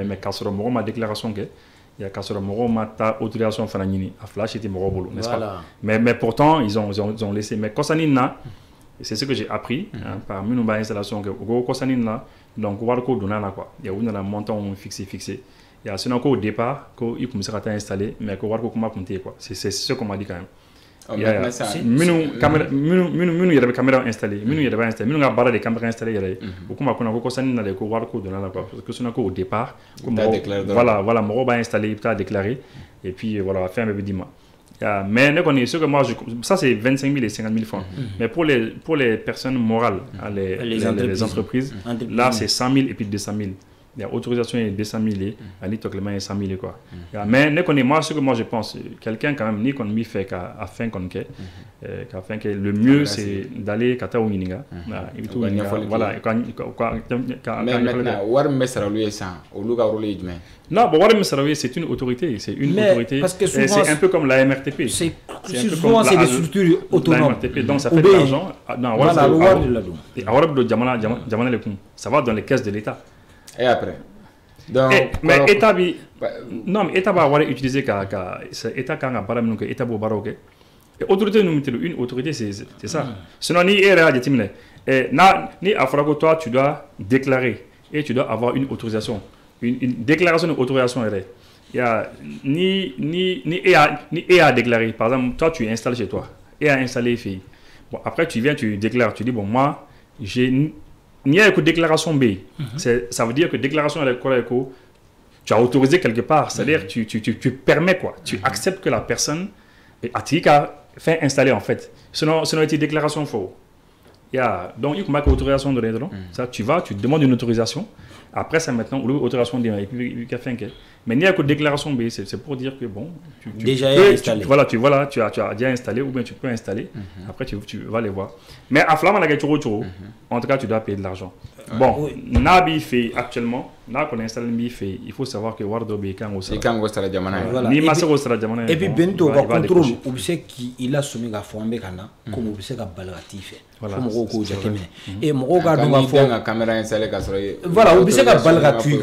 mais Kasoro Moro ma déclaration que il y a Kasoro Moro ma ta autorisation fananini a flash était Moro bolo n'est-ce pas mais pourtant ils ont laissé mais Kosanina c'est ce que j'ai appris par Minuba installation que au Kosanina donc warko donana quoi il y a un montant fixé il y a sinon qu'au départ qu'il commence à installer mais que warko comment compter quoi c'est ce qu'on m'a dit quand même il y a minu il y a caméra installée minu il y a installé minu a barre de caméra installée il y a au comment qu'on a Kosanina le warko donana quoi parce que sinon qu'au départ voilà moro ba installé il t'a déclaré et puis voilà fait un peu dimanche. Mais ce que moi ça c'est 25 000 et 50 000 francs mais pour les personnes morales les entreprises là c'est 100 000 et puis 200 000 il y a autorisation et 200 000 et à 100 000 quoi mais ce que moi je pense quelqu'un quand même ni qu'on m'y fait afin que le mieux c'est d'aller kata uninga voilà mais maintenant war mesaralu ça au lugar rôle jume non bon war mesaralu c'est une autorité parce que souvent, c'est un peu comme la MRTP souvent c'est des structures autonomes donc ça fait de l'argent non voilà ça va dans les caisses de l'État. Et après donc mais état bi non mais état va avoir utilisé état quand a bara que état bo baroke et autorité nous une autorité c'est ça sinon ni era de timne et ni afrako toi tu dois déclarer et tu dois avoir une autorisation une déclaration d'autorisation il y a ni EA déclarer par exemple toi tu installes chez toi et à installer fille bon après tu viens tu déclares tu dis bon moi j'ai il y a une déclaration B. Ça veut dire que déclaration tu as autorisé quelque part. C'est-à-dire que tu permets quoi. Tu acceptes que la personne a fait installer en fait. Sinon il y a une déclaration faux. Donc il y a une autorisation de l'intérêt. Ça tu vas, tu demandes une autorisation. Après ça maintenant, l'autorisation de mais il y a une déclaration B, c'est pour dire que bon, tu déjà peux, installé. Tu as déjà installé ou bien tu peux installer. Après tu vas les voir. Mais à Flamand en tout cas tu dois payer de l'argent. Bon, Nabi fait actuellement, là qu'on installe Nabi fait, il faut savoir que Wardo Bekan au Sala. Ni Masero Sala Jamana. Et puis Bento va contrôle, on sait qu'il a soumis à Fombe Kana, comme on sait qu'à Balratif. Voilà. Et Moroka donc caméra installée voilà, on sait qu'à Balratif.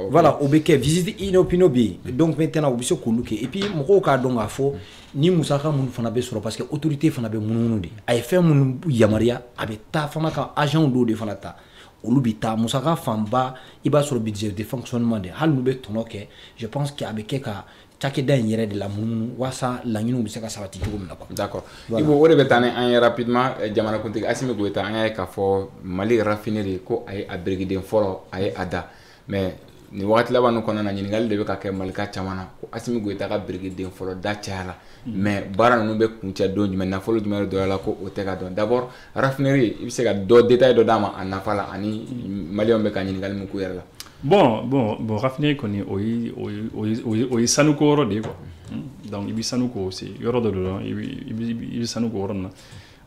Voilà, on peut visiter Inopinobi. Donc maintenant on sait qu'on look et puis Moroka donc à faux. Ni musaka mun fana be sɔrɔ parce que autorité fana be mununu de a ye fɛn minnu yamaruya a bɛ taa fana ka agent dɔw de fana ta olu bɛ taa musaka fanba i b'a sɔrɔ budget de fonctionnement de hali n'u bɛ tɔnɔ kɛ je pense que a bɛ kɛ ka cakɛda in yɛrɛ de la mununu walasa laɲiniw bɛ se ka sabati cogo min na quoi. D'accord. Ibo o de bɛ taa ni an ye rapidement jamanakuntigi Asimi Goyita an y'a ye k'a fɔ Mali raffinerie ko a ye a birikiden fɔlɔ a ye a da mais ni wagati laban ninnu kɔnɔna na ɲininkali de bɛ ka kɛ Malika caman na ko Asimi Goyita ka birikiden fɔlɔ da cayara mais baara ninnu bɛ kuncɛ don jumɛn nafolo jumɛn de dɔ la ko o tɛ ka dɔn d'abord raffinerie i bɛ se ka dɔ détail dɔ d'a ma a nafa la ani maliyɛnw bɛ ka ɲininkali min k'u yɛrɛ la. Bon raffinerie kɔni o ye sanuko yɔrɔ de ye quoi donc i bɛ sanu ko c'est yɔrɔ dɔ de dɔn i bɛ sanu ko yɔrɔ nin na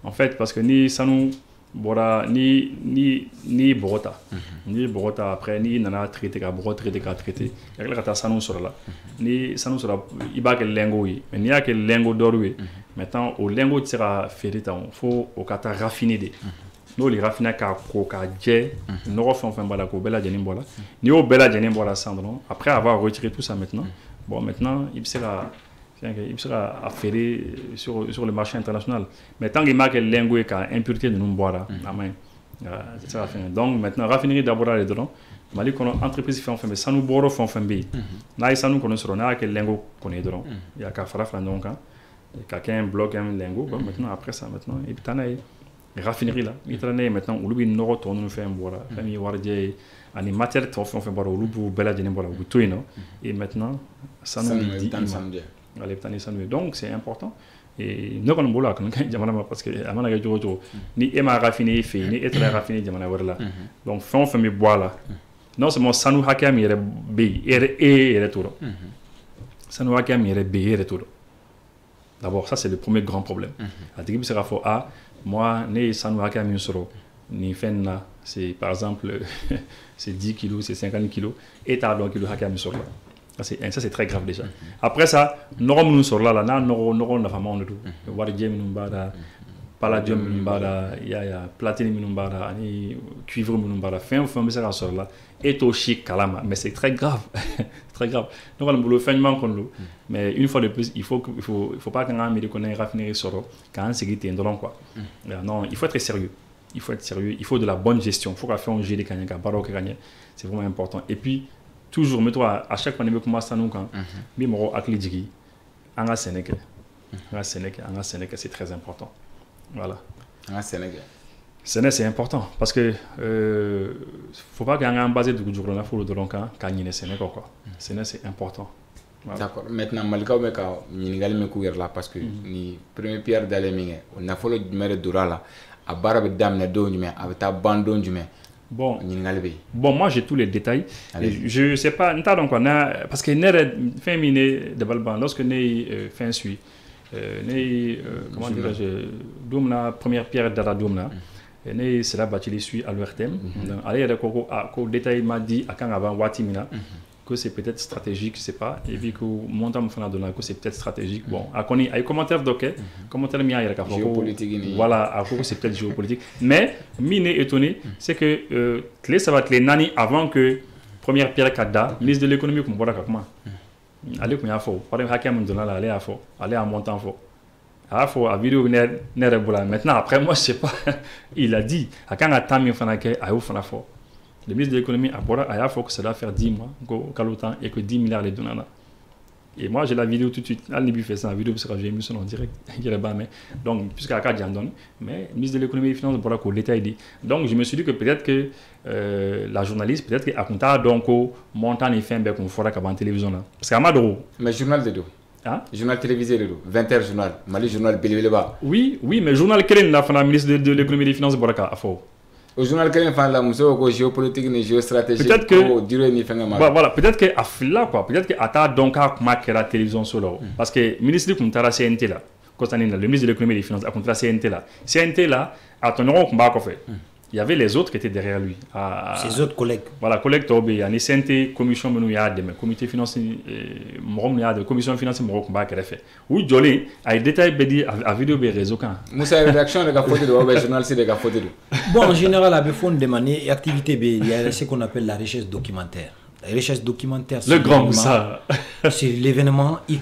en fait parce que ni sanu bɔra ni bɔgɔ ta ni bɔgɔ ta après ni nana traiter ka bɔgɔ traiter ka traiter ka tila ka taa sanu sɔrɔ la ni sanu sɔrɔ i b'a kɛ lingot ye mais n'i y'a kɛ lingot d'or ye maintenant o lingot tɛ se ka feere tan fo o ka taa raffiner de n'o le raffiner k'a ko k'a jɛ nɔgɔ fɛn o fɛn b'a la k'o bɛɛ lajɛlen bɔ la n'i y'o bɛɛ lajɛlen bɔ la sisan dɔrɔn après avoir retiré tout ça maintenant bon maintenant i bɛ se ka affairer sur le marché international. Mais tant qu'il marque l'ingo et qu'à impureté de nous boire, c'est ça la fin. Donc maintenant, raffinerie d'abord les droits. Mali qu'on entreprise fait enfin, mais ça nous boire font enfin bien. Là, ça nous connaît sur on a que l'ingo connaît droit. Il y a qu'à faire donc quelqu'un bloque un lingot. Maintenant après ça maintenant, et puis t'en as raffinerie là. Il t'en a maintenant où lui nous retourne nous fait un boire. Famille wardie. Ani matière de fait boire où lui bella jeune boire où tout est non. Et maintenant ça nous dit. Donc c'est important et nous on bola quand parce que amana ga jojo ni ema raffiné fait ni etra raffiné jamana warla donc fait me bois là non seulement sanu hakam yere be yere tout sanu hakam yere be yere tout d'abord ça c'est le premier grand problème à dire sera fort moi né sanu hakam soro ni fenna c'est par exemple c'est 10 kilos c'est 50 kilos et t'as donc kilo hakam soro là. Ça c'est très grave déjà. Après ça, nous sommes là, nous la femme de tout. Wardier minumbara, palladium minumbara, platine minumbara, cuivre minumbara. Fin ça sort là. Et au chic kalama, mais c'est très grave, très grave. Donc on a le fait mais une fois de plus, il faut pas qu'on ait des raffineries sur quand c'est qui t'endront quoi. Non, il faut être sérieux. Il faut être sérieux. Il faut de la bonne gestion. Il faut qu'on fasse un jeu de gagner, c'est vraiment important. Et puis toujours, mais toi, à chaque fois, nous commençons à nous quand mais moi, avec les djigi, en Sénégal, c'est très important. Voilà. En Sénégal. C'est important parce que faut pas qu'on ait un basé de jour là, faut le donner quand il est Sénégal quoi. C'est important. Voilà. D'accord. Maintenant, malgré que nous avons couvert là parce que ni première pierre d'aller minge, on a fallu mettre dura là, à barre de dame ne donne mais avec ta bande donne mais Bon, moi j'ai tous les détails. Je sais pas, parce que fin miné de balban lorsque né fin suit, comment dirais-je, domna première pierre d'ara domna, né c'est la bâtie suit à l'URTM. Allez à quoi détail m'a dit à quand avant Watimina que c'est peut-être stratégique, je sais pas. Et vu que mon temps me que c'est peut-être stratégique. Bon, à connaître, à commentaire d'ok, commentaire mien il y a géopolitique. Voilà, à quoi c'est peut-être géopolitique. Mais mine étonné, c'est que clé ça va être les nani avant que première pierre Kada, ministre de l'économie comme voilà comment. Allez comme il faut. Par exemple, hakem donna là, allez à faux, allez à montant faux. À faux, à vidéo n'est boula. Maintenant après moi je sais pas, il a dit à quand attend mi fanake à où fana faux. Le ministre de l'économie a dit qu'il faut que ça doit faire 10 mois et que 10 milliards les donnent. Et moi j'ai la vidéo tout de suite. Al-Nibi fait ça, la vidéo parce que j'ai mis son en direct. Donc, puisqu'à Akad j'en donne, mais le ministre de l'économie et des finances, voilà l'État dit. Donc, je me suis dit que peut-être que la journaliste, peut-être qu'à compter donc montant et fin qu'on fera qu'avant la télévision là. Parce qu'à Maduro. Mais journal de dos. Journal télévisé de dos. 20h journal. Mali journal Bilibeleba. Oui, mais journal Keren là, la ministre de l'économie et des finances, voilà qu'à faux. Au journal Keren fan la muso ko géopolitique ni géostratégie ko dire ni fenga ma. Voilà, peut-être que afilla quoi, peut-être que ata donc à marquer la télévision solo parce que ministre comme tara CNT là, Kostanina le ministre de l'économie et des finances a contre la CNT là. CNT là a ton rond combat qu'on fait. il y avait les autres qui étaient derrière lui. Ses autres collègues. Voilà, collègues Tobi, il y a une commission de comité financier, commission financière, oui, Jolly, a des détails à vidéo des réseaux. Moussa, rédaction de la photo de journal, c'est de la photo. Bon, en général, il faut demander activité, il y a ce qu'on appelle la recherche documentaire. La recherche documentaire, le grand Moussa. C'est l'événement et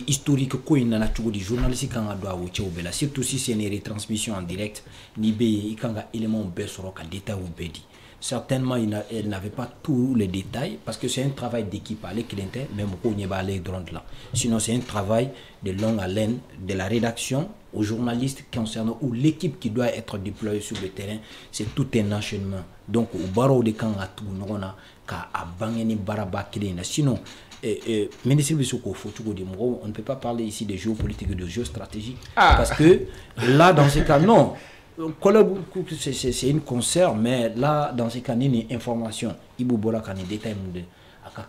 historique qu'il y a des journalistes qui ont été surtout si c'est une retransmission en direct, il y a des éléments qui détails ou bédi. Certainement, elle n'avait pas tous les détails parce que c'est un travail d'équipe à l'éclair, même au n'y pas aller là. Sinon, c'est un travail de longue haleine de la rédaction aux journalistes concernant ou l'équipe qui doit être déployée sur le terrain. C'est tout un enchaînement. Donc, au barreau de camp à tout, on a bangeni baraba kilena. Sinon, ministre Bissoko, on ne peut pas parler ici de géopolitique et de géostratégie. Parce que là, dans ce cas, non. C'est une concert, mais là, dans ce cas, il y a une information. Il y a des détails.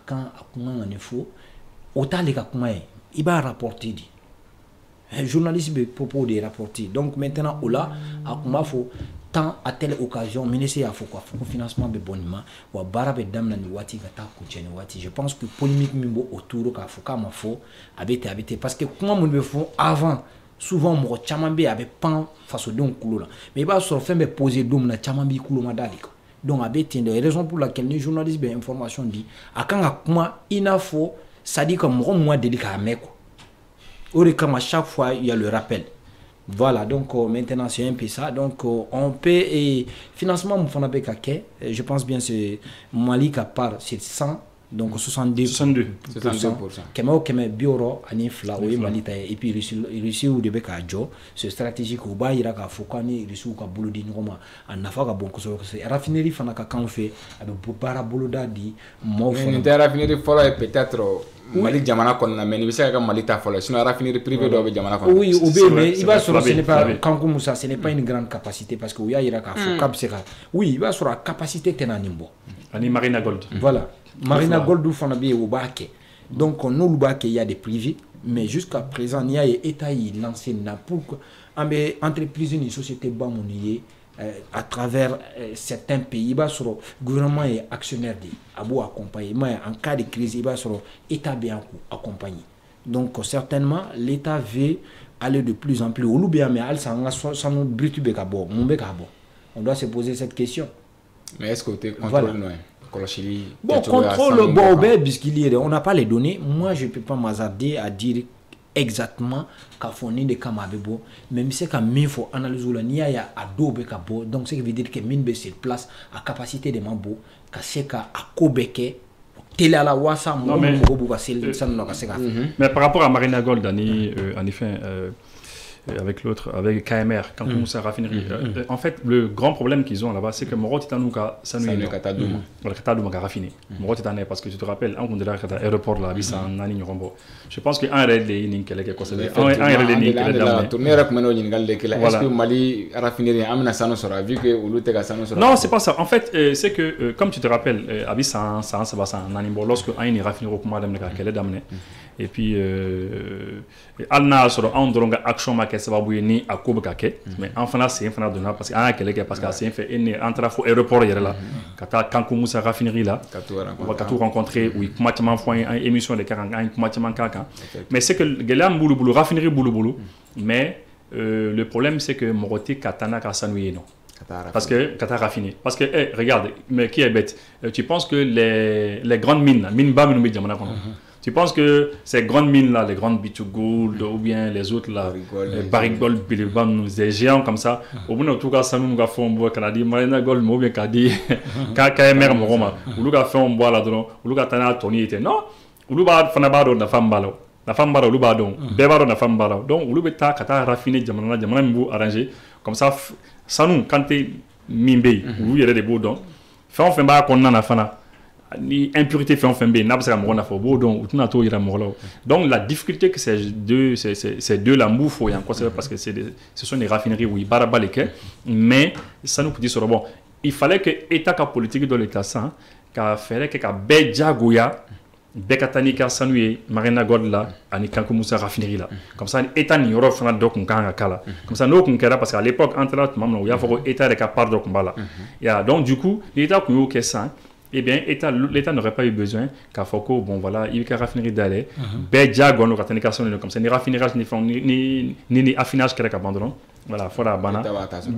Quand il y a une info, il va rapporter. Un journaliste peut propos de rapporter. Donc maintenant, là, il faut tant à telle occasion, ministre a fait quoi? Faut financement de bonnement. Ou barabe dam na ni wati gata kuchene wati. Je pense que polémique mimbo autour ka faut kama faut habiter parce que comment on le font avant. Souvent mo chamambe avait pan face au don kulo là mais il va se faire me poser dom na chamambe kulo madali donc habiter des raisons pour laquelle les journalistes ben information dit akanga kuma inafo ça dit comme moi délicat mais quoi comme à chaque fois il y a le rappel. Voilà, donc maintenant c'est un peu ça. Donc on peut et financement je pense bien c'est Mali qui part c'est 100. Donc 62%. Kema bioro ani fla o Mali ta et puis Russie ou de beka jo c'est stratégique ou ba ira ka fokani Russie ka bolodi ngoma anafa ka bon ko c'est raffinerie fana ka kan fait avec bara boloda di mo fona une raffinerie fola peut-être Mali jamana konna mais ni bisa ka Mali ta fola sinon raffinerie privée do be jamana konna oui mais il va sur ce n'est pas Kankou Moussa ce n'est pas une grande capacité parce que ya ira ka fokab c'est oui il va sur la capacité tenanimbo ani Marina Gold voilà Marina Gold Fanabi au Baké. Donc on nous le il y a des privés, mais jusqu'à présent il y a des États lancés pour entreprises et sociétés bamonier à travers certains pays, il sur le gouvernement et actionnaire à bout accompagner. Mais en cas de crise, il va sur l'État bien accompagné. Donc certainement l'État veut aller de plus en plus. On doit se poser cette question. Mais est-ce que tu contrôles bon, contrôle, on n'a pas les données. Moi, je ne peux pas m'hasarder à dire exactement qu'à fournir des camabebo, même si il faut analyser la nia ya adobe kabo. Donc, ce qui veut dire que mine c'est place à capacité de mambo, qu'à ce qu'à kobeke, télé à la wasa, mais par rapport à Marina Gold, en effet. Avec l'autre, avec KMR, quand on commence à raffinerie. En fait, le grand problème qu'ils ont là-bas, c'est que Moro Titanuka, ça nous est raffiné. Moro Titané, parce que tu te rappelles, on dirait que l'aéroport là, c'est un ani rombo. Je pense qu'un réel des lignes qu'elle est conservée. Un réel des lignes qu'elle est là. Est-ce que Mali raffinerie amena ça nous sera vu que ou l'autre ça nous sera. Non, c'est pas ça. En fait, c'est que comme tu te rappelles, Abissan, ça va ça un animal lorsque un est raffiné au commandement de qu'elle est d'amener. Et puis alna sur un dronga action ma que ça va bouiller ni à Kobe kake mais enfin là c'est un fan de là parce que parce que c'est fait une entre aéroport hier là quand Kankou Moussa raffinerie là on va tout rencontrer oui complètement fois une émission de 40 complètement caca mais c'est que gelam boulou raffinerie boulou mais le problème c'est que Moroti Katana Kasanouye non parce que Qatar raffiné parce que regarde mais qui est bête tu penses que les grandes mines bas nous dit tu penses que ces grandes mines là, les grandes Gold ou bien les autres là, Barrick Gold, des géants comme ça, au bout de tout cas, ça nous a fait un bois canadien, Marina Gold, ou bien Kadi, KMR Moroma, ou nous a fait un bois là-dedans, ou nous a tenu à Tony était non, ou nous a fait un baro de la femme balo, la femme baro, ou badon, bébaro de la femme balo, donc ou nous a Qatar raffiné, Jamana Mbu arrangé, comme ça, ça nous, quand t'es mimbe, ou il y a des beaux dons, fait un bas qu'on en a fana. Ni impurité fait enfin bien n'a pas ça mon affaire donc la difficulté que ces deux la mouffe ou parce que ce sont des raffineries où ils barabalent mais ça nous dit sur bon il fallait que état politique de l'état ça qu'a fait que béja goya bɛɛ ka taa n'i ka sanu ye Marina Gold la ani Kanku Musa raffinerie la comme ça état nin yɔrɔ fana dɔ kun kan ka k'a la comme ça n'o kun kɛra parce qu'à l'époque an taara tuma min na u y'a fɔ ko état yɛrɛ ka part dɔ kun b'a la ya donc du coup ni état kun y'o kɛ sisan eh bien l'état n'aurait pas eu besoin k'a fɔ ko bon voilà i bɛ ka raffinerie dayɛlɛ bɛɛ diyagoya don ka taa n'i ka sanu ye comme ça ni raffinage ni fɛnw ni affinage kɛra ka ban dɔrɔn voilà fɔra a banna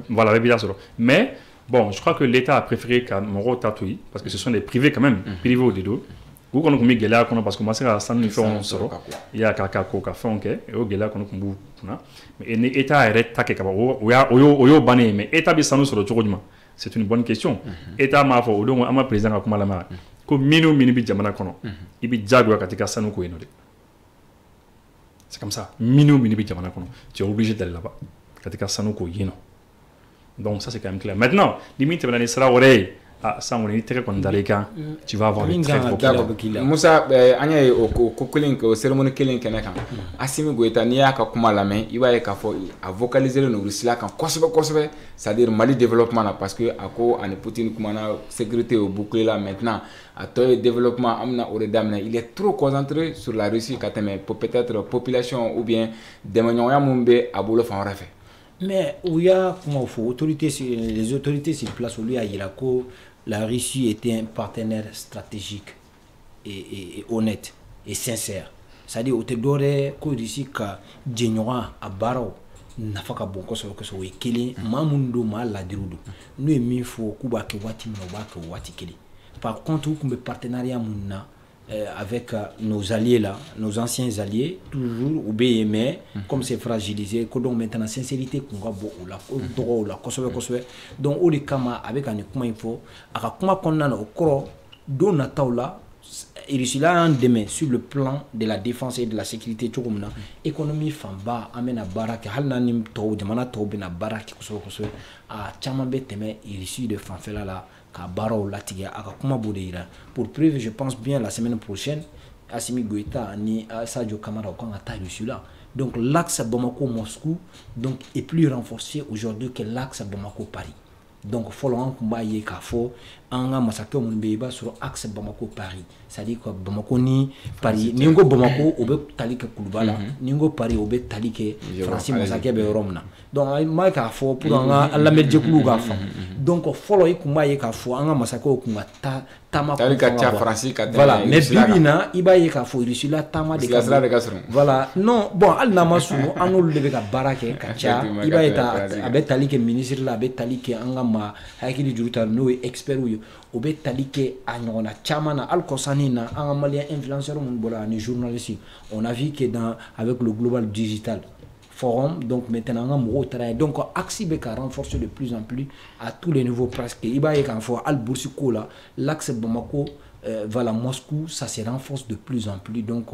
voilà bɛɛ b'i ta sɔrɔ mais bon je crois que l'état a préféré ka mɔgɔw ta to yen parce que ce sont des privés quand même privés de do u kɔni tun bɛ gɛlɛya kɔnɔ parce que u ma se ka sanu ni fɛnw sɔrɔ i y'a ka ko ka fɛnw kɛ o gɛlɛya kɔni tun b'u kunna mais ni état yɛrɛ ta kɛ ka ban o y'o bannen ye mais état bɛ sanu sɔrɔ cogo jumɛn c'est une bonne question état m'a fɔ o don an ma président ka kuma lamɛn ko minnu bɛ jamana kɔnɔ i bɛ diyagoya ka t'i ka sanu ko yen nɔ de c'est comme ça minnu bɛ jamana kɔnɔ tu es obligé d'aller là-bas ka t'i ka sanu ko yen nɔ donc ça c'est quand même clair maintenant ni min tɛmɛna ni sira wɛrɛ ye sans on est comme d'Arica, tu vas avoir une très populaire. Moussa, anya o kokolin ko cérémonie kelen keneka. Assimi Goïta ni ya ka kuma la main, il va y fo a vocaliser le Russie kan kosbe, c'est-à-dire Mali développement là parce que ako an Poutine kuma na sécurité au bouclier là maintenant à toi développement amna au redamna, il est trop concentré sur la Russie kateme pour peut-être population ou bien demanyoya mumbe abolo fa rafe. Mais où il y a comment faut les autorités sur place où lui a Irako la Russie était un partenaire stratégique et honnête et sincère. C'est-à-dire au Tedore ko Russie ka djenora a baro nafaka bonko so ko so kele mamundo ma la dirudo. Nous e mi fo kuba ke wati no ba ke wati kele. Par contre comme partenariat munna avec nos alliés là, nos anciens alliés, toujours au BME, comme c'est fragilisé, que donc maintenant sincérité qu'on va beau la droit la kosobe donc au kama avec un comment il faut à comment qu'on a au corps donataula il est là en demain sur le plan de la défense et de la sécurité tout comme économie famba amena baraka halnanim to jamana to bina baraki kosobe a chamambe teme il est de fanfela là pour preuve, je pense bien la semaine prochaine, Assimi Goïta ni Sadio Kamara au là. Donc l'axe Bamako-Moscou est plus renforcé aujourd'hui que l'axe Bamako-Paris. Donc follow combat yé kafo anga massacre mon beba sur axe Bamako-Paris. C'est-à-dire que Bamako ni Paris, ningo Bamako obe talike Kouloubala, ningo Paris obe talike Francis massacre be Romna. Donc moi kafo pour anga la medje Koulouga fa. Donc follow combat yé kafo anga massacre kumba tama voilà mais bibina iba yé kafo irisula tama de voilà non bon al namasu anol lebe ka barake kacha iba eta abe talike ministre la abe talike anga ma hakili juruta no expert ou obe talike anyona chamana al kosanina anga malien influenceur mon bola ni journaliste on a vu que dans avec le global digital forum donc maintenant on travaille donc Axi Beka renforce de plus en plus à tous les niveaux presque il va y avoir al Boursiko là l'axe Bamako voilà Moscou ça se renforce de plus en plus donc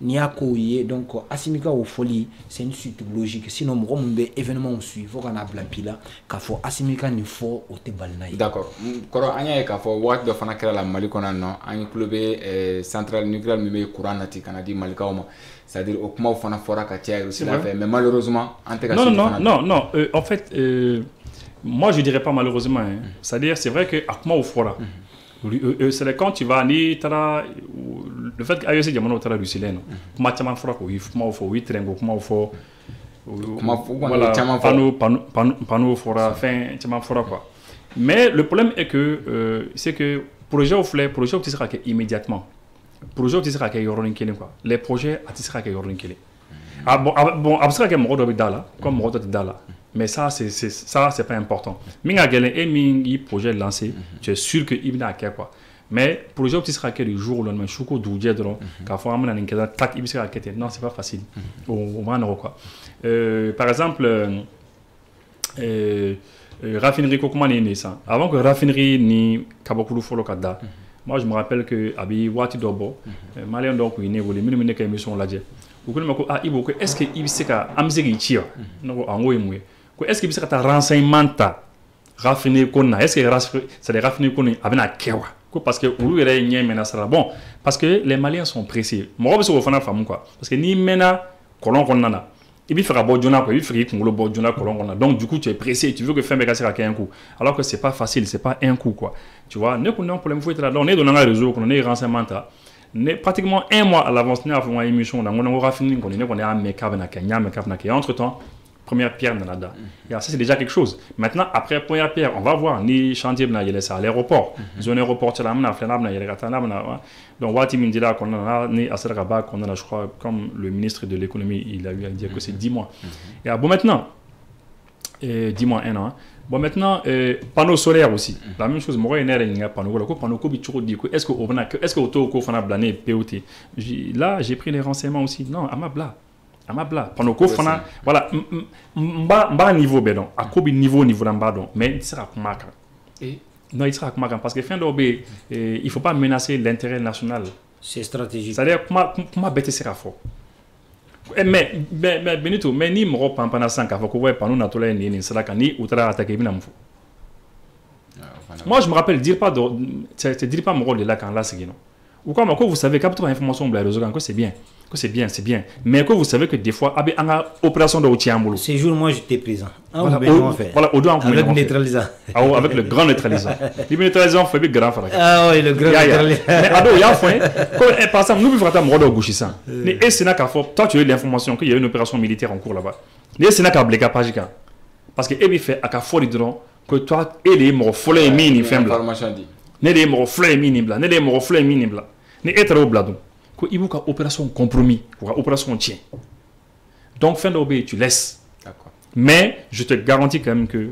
Niako y donc Asimika au folie c'est une suite logique sinon mon événement suit faut qu'on a blampila qu'il faut Asimika ni faut au Tebalnaï d'accord koro anya e ka fo wat do fana kala la Mali kona non an club central nucléaire mi courant nati kanadi Malika oma c'est-à-dire au comment fana fora ka tia aussi la fait mais malheureusement non en fait moi je dirais pas malheureusement hein. C'est-à-dire c'est vrai que à comment au fora c'est quand tu vas ni tara le fait que c'est diamant tara lucilène comment tu m'as fora ko comment faut 8 trengo comment faut voilà panneau fora fin tu m'as fora quoi mais le problème est que c'est que projet au fleur projet qui sera immédiatement projet qui sera quoi les projets qui sera bon abstra que mon doit là comme mon doit là mais ça c'est pas important minga gelen et mingi projet lancé tu es sûr que il n'a quoi mais projet qui sera du jour au lendemain chouko doudje dron ka fo amana n'inquiète tac il sera quête non c'est pas facile au moins quoi par exemple raffinerie comment est ça avant que raffinerie ni kabakulu folo kada moi je me rappelle que abi wati dobo malien donc il évolue minimum ne ka émission la je ou que mako ibo que est-ce que il sait ka amzegi chia no ango emwe ko est-ce que il sait ka renseignement ta raffinerie konna est-ce que c'est des raffineries konna abena kewa ko parce que ulu yere nye mena sara bon parce que les maliens sont pressés mo be so fana famu quoi parce que ni mena kolon konna na il bi fera bodjona ko il fera kungolo bodjona kolon konna donc du coup tu es pressé tu veux que faire sera un coup alors que c'est pas facile c'est pas un coup quoi tu vois ne connais problème faut être là on est dans un réseau qu'on est renseignement ta pratiquement 1 mois à l'avance, nous avons une émission, on aura fini, on est à Mekabana, et entre-temps, première pierre dans la date. Ça, c'est déjà quelque chose. Maintenant, après première pierre, on va voir, ni chantier, il y a l'aéroport, zone aéroport, il y a donc, Wati Mindila, qu'on a, ni Assel Rabat, qu'on a, je crois, comme le ministre de l'économie, il a eu à dire que c'est 10 mois. Et bon, maintenant, 10 mois, 1 an. Bon, maintenant, panneaux solaires aussi. La même chose, moi, il y a un panneau. Est-ce que auto fana blané POT? Là, j'ai pris les renseignements aussi. Non, à ma bla. Panneau fana, voilà, bas niveau bédon. À quoi niveau d'ambadon. Mais il sera marquant. Non, il sera marquant parce que fin d'obé, il ne faut pas menacer l'intérêt national. C'est stratégique. C'est-à-dire, comment bêter sera fort. Mais Benito, mais ni moro pampana sanka faut que ouais panu natole ni salaka ni outra attaquer bina mfo. Moi je me rappelle dire pas moro de là quand là c'est non. Ou comme vous savez capter information bla réseau que c'est bien. Mais que vous savez que des fois avec une opération de Otiamolo. Ces jours moi j'étais présent. Voilà, au doigt avec le neutralisant. Avec le grand neutralisant. Le neutralisant fait grand frère. Ah oui, le grand neutralisant. Mais ado il y a point comme par exemple nous vivons à moro gauchissant. Mais et c'est là qu'à faut toi tu as l'information qu'il y a une opération militaire en cours là-bas. Mais c'est là qu'à blé capagika. Parce que ebi fait à fort drone que toi et les moro folé mini fembla. Ne les moro folé mini bla, ne les moro folé mini bla. Ne être au bladon. Il y a une opération compromis, une opération tient. Donc, fin d'obé, tu laisses. Mais je te garantis quand même que.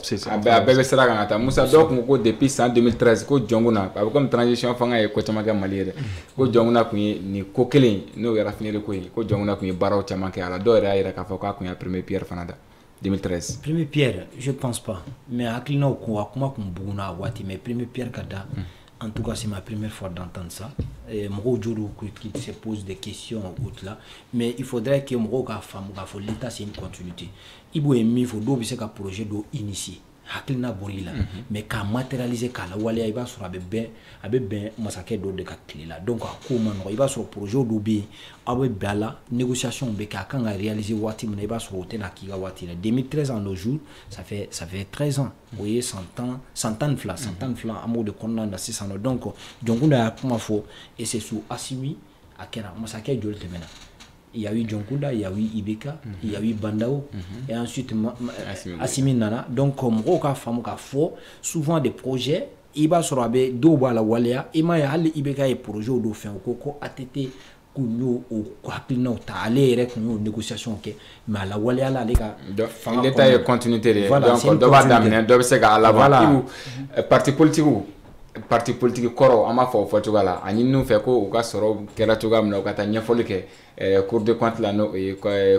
C'est ça. Depuis 2013, comme transition, première pierre 2013. Première pierre, je ne pense pas. Mais à Klino, mais première pierre, en tout cas, c'est ma première fois d'entendre ça. Moro qui se pose des questions là. Mais il faudrait que Moro l'État c'est une continuité. Il faut un projet d'initier. Hakilna borila mais quand matérialiser kala wala iba sur ben masake do de kakli là donc comment il va sur projet do bi abe bala négociation be ka kan réaliser wati mais iba sur hôtel akiga wati 2013 en nos jours ça fait 13 ans vous voyez 100 ans fla amour de konna na 600 donc jongunda comment faut et c'est sous Assimi akera masake do le temena. Il y a eu Djonkunda, il y a eu Ibeka, il y a eu Bandao, et ensuite Assimi Nana. Donc, comme Roka Famuka Fo, souvent des projets, Iba Sorabe, Doba la Walea, Ima Hali Ibeka et projet au Dauphin, au Coco, ATT, Kounyo, au Kwapino, Tale, Rekunyo, négociation, mais à la Walea, là, les gars. L'État est continuité. Donc, Doba Damien, Doba Sega à l'avant. Parti politique koro ama fo coga la ani nu fe ko u ka soro kera coga mna u ka ta nyafoli ke cour de compte la no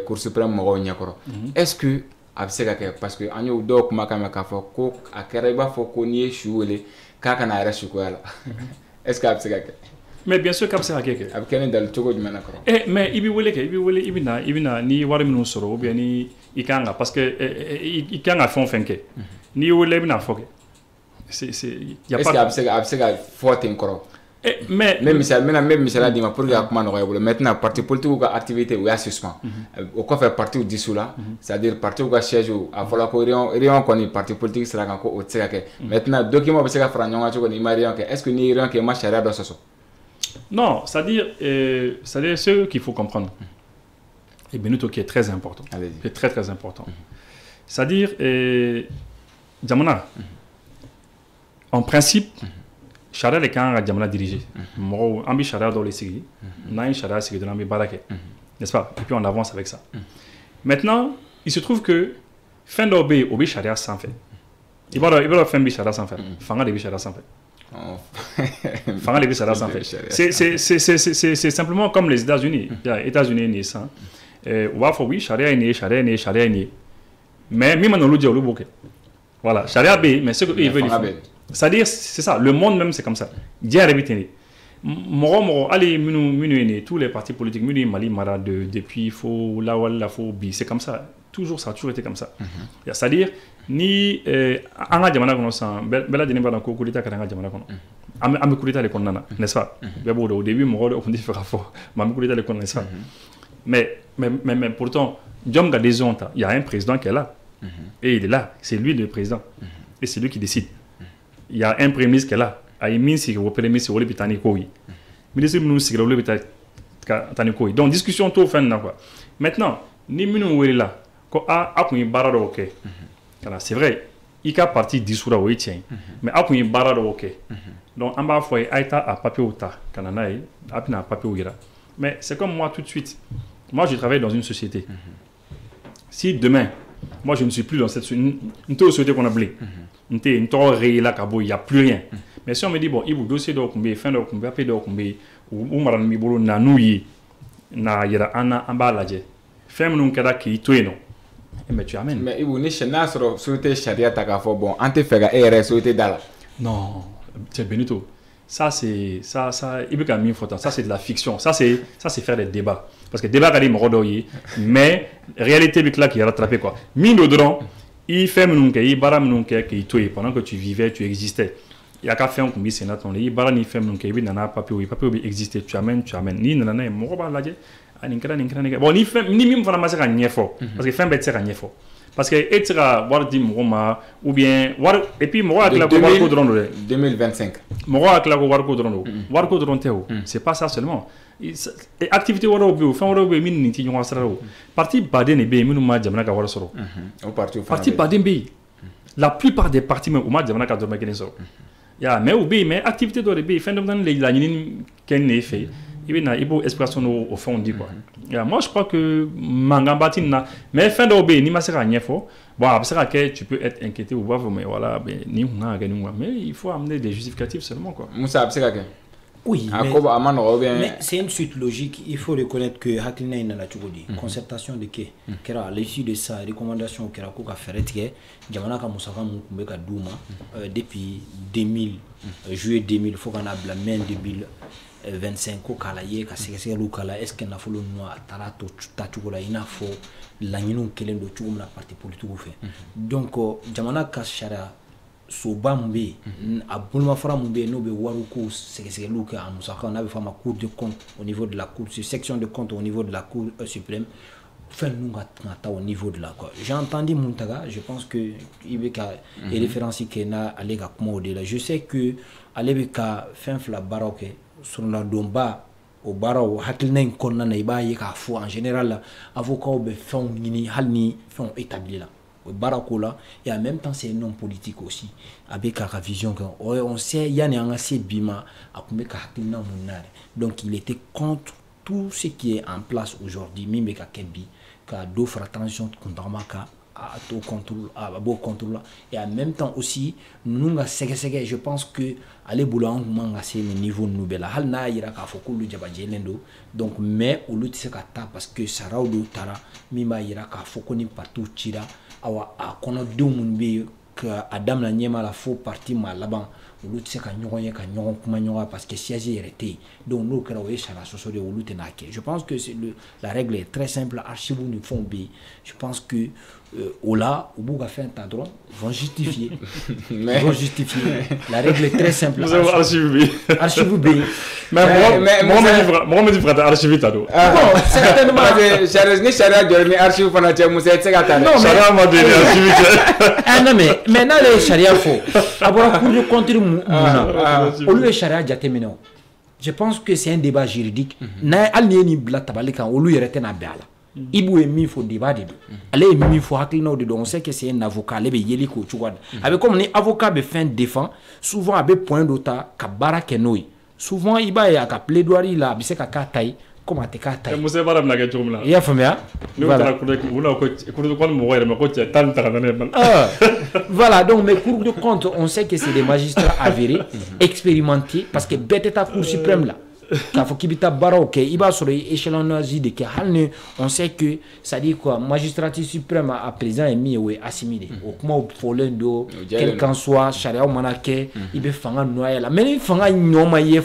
cour suprême mo nyakoro est-ce que absega ke parce que anyo do kuma kama ka fo ko akera ba fo ko ni shuwele ka kana ara shuko ala est-ce que absega ke mais bien sûr qu'absega ke abkene dal cogo du manakoro mais ibi ibina ni wari minu soro ou bien ni ikanga parce que ikanga fon fenke ni wele bina foke. Il y a pas de faute encore. Mais même si elle dit pour que maintenant parti politique ou activité ou suspend au quoi faire parti ou dissous là c'est-à-dire parti ou siège ou à falloir que rien qu'on parti politique sera encore au tsaka maintenant document parce que franchement tu connais marion est-ce que ni rien que ma charia dans ce non c'est-à-dire ce qu'il faut comprendre et Benito qui est très important qui est très important c'est-à-dire Jamana en principe, Charia est quand on dirigé. Moi, on a Charia dans les séries. On a un Charia série de l'ami Barake. N'est-ce pas? Et puis on avance avec ça. Maintenant, il se trouve que fin d'obé, obé Charia sans fait. Il va faire un Charia sans fait. Fanga de Charia sans fait. Fanga de Charia sans fait. C'est simplement comme les États-Unis. Les États-Unis ni ça. On va faire oui Charia ni. Mais même on le dit au bouquet. Voilà, Charia B, mais ce que ils veulent. C'est-à-dire, c'est ça, le monde même c'est comme ça. Allez, tous les partis politiques, Mali, Mara, depuis Fo, Lawal, Fo, Bi, c'est comme ça. Toujours, ça a toujours été comme ça. C'est-à-dire, ni Anga Jamana Konosan, Bella Deneba dans Kokulita Karanga Jamana Kono. Amikulita les Konana, n'est-ce pas? Au début, on dit faire fort, mais Amikulita les Konana, n'est-ce pas? Mais pourtant, il y a un président qui est là. Et il est là, c'est lui le président. Et c'est lui qui décide. Il y a un premier ministre qui est là. Il y a un premier ministre qui est là. ministre minnu sigira olu bɛ taa ni ko ye donc discussion t'o fɛn na quoi maintenant ni minnu welela ko a kun ye baara dɔw kɛ kana c'est vrai i ka parti dissoudra o ye tiɲɛ mais a kun ye baara dɔw kɛ donc an b'a fɔ a ye taa a papier ta ka na n'a ye a bɛna a papier yira mais c'est comme moi tout de suite moi je travaille dans une société si demain moi je ne suis plus dans cette société qu'on a blé n tɔgɔ réel ka bɔ il y a plus rien mais si on me dit bon il vous dossier dɔw kun bɛ yen fɛn dɔw kun bɛ papier dɔw kun bɛ yen u mara ni b'i bolo na n'u ye n'a yira an na an b'a lajɛ fɛn minnu kɛra k'i to yen nɔ mais tu amènes mais Ibou ni n'a sɔrɔ société charia ta k'a fɔ bon an tɛ fɛ ka e yɛrɛ société da la non c'est Benito ça c'est ça il bɛ ka min fɔ tan ça c'est de la fiction ça c'est faire des débats parce que débat ka di mɔgɔ dɔw ye mais réalité bɛ tila k'i rattraper quoi min do dɔrɔn i fɛn minnu kɛ i baara minnu kɛ k'i to yen pendant que tu vivais tu existais i y'a ka fɛn kun b'i sen na tɔn i baara ni fɛn minnu kɛ i bɛ na n'a papier ye papier bɛ exister tu amènes n'i nana n'a ye mɔgɔ b'a lajɛ nin kɛra nin kɛ bon ni min fana ma se ka ɲɛfɔ parce que fɛn bɛɛ tɛ se ka ɲɛfɔ parce que e tɛ se ka wari di mɔgɔ ma ou bien wari et puis mɔgɔ hakili la ko wariko dɔrɔn don dɛ 2025 mɔgɔ hakili la ko wariko dɔrɔn don wariko dɔrɔn tɛ o c'est pas ça seulement activité wɛrɛw bɛ yen o fɛn wɛrɛw bɛ yen min ni tɛ ɲɔgɔn sira o parti baden de bɛ yen minnu ma jamana ka wari sɔrɔ parti baden bɛ yen la plupart des partis même u ma jamana ka dɔrɔmɛ kelen sɔrɔ ya mais u bɛ yen mais activité dɔ de bɛ yen fɛn dɔ bɛ laɲini kɛ ne fɛ i bɛ na i b'o expression o fɛnw di quoi moi je crois que mankan ba ti nin na mais fɛn dɔw bɛ yen n'i ma se k'a ɲɛfɔ bon a bɛ se ka kɛ tu peux être inquiété u b'a fɔ mais voilà nin kun kan ka kɛ nin quoi mais il faut amener des justificatifs seulement quoi. Musa a bɛ se ka kɛ. Oui, mais c'est une suite logique. Il faut reconnaître que Hakilina n'a pas dit. Concertation de qui à l'issue de sa recommandation, qui a fait Jamana Kamoussaka Moukoumeka Douma depuis 2000, juillet 2000, il faut qu'on a la main 2025 au Kalaye, Kala, est-ce qu'il a fallu nous Tarato, Tatugola, il a fallu la Ninou Kelen de Toum, la partie politique. Donc, Jamana Kachara. So bambe a bulma fara mumbe no be waruko sekeselu ka musaka na be fama cour de compte au niveau de la cour section de compte au niveau de la cour suprême fait nous ngata au niveau de la cour. J'ai entendu Muntaga, je pense que ibeka et référence qui na alega kuma de là. Je sais que alebeka fin fla baroke sur la domba au barreau hakilna konna na iba yeka fo en général avocat be fond ni halni fond établi là. Barakola et en même temps c'est un homme politique aussi avec la vision on sait yani angase bima akumeka hakina munare donc il était contre tout ce qui est en place aujourd'hui mimeka kebi ka do faire attention kontamaka à tout contrôle à beau contrôle et en même temps aussi nous je pense que aller boulan manga c'est le niveau nouvelle hal na ira ka fokulu jabajelendo donc mais au lieu de se kata parce que saraudo tara mima ira ka fokoni partout tira awa a kono denw mun be ka adam la nyema la faux parti ma laban olu tse ka ɲɔgɔn ye ka ɲɔgɔn kuma ɲɔgɔn parce que siège yɛrɛ tɛ donc n'o kɛra o ye sariya sɔsɔ de olu tɛ n'a kɛ je pense que la règle est très simple archives ni fɛnw be yen je pense que au là u b'u ka fɛn ta dɔrɔn vont justifier la règle est très simple archive be yen mais mɔgɔ min ti fɛ ka taa archive ta don bon certainement ni sariya jɔra ni archive fana cɛ Musa i tɛ se ka taa dɛ sariya ma don ni archive cɛ non mais n'ale ye sariya fɔ a bɔra cour de compte mun na olu ye sariya jateminɛ o je pense que c'est un débat juridique n'a hali ni ye nin bila tabali kan olu yɛrɛ tɛna bɛn a la Ibou est mis faut débat de ale est mis faut hakilina de don on sait que c'est un avocat ale be yeli ko cogo avec comme ni avocat be fin défend souvent avec point d'ota ka bara kenoi souvent il ba ya ka plaidoirie là bi se ka ka tai comme a te ka tai Musa bara na ke cogo la ya famia voilà ko ko mo wayre ma ko ci tan tan voilà donc mes cours de compte on sait que c'est des magistrats avérés expérimentés parce que bête ta cour suprême là k'a fɔ k'i bɛ taa baaraw kɛ i b'a sɔrɔ échelonnage de kɛ hali ni on sait que ça dit quoi magistrature suprême a président ye min ye o ye Assimi de o kumaw fɔlen don quel qu'en soit sariyaw mana kɛ i bɛ fanga noyé la mais ni fanga ɲɔ ma ye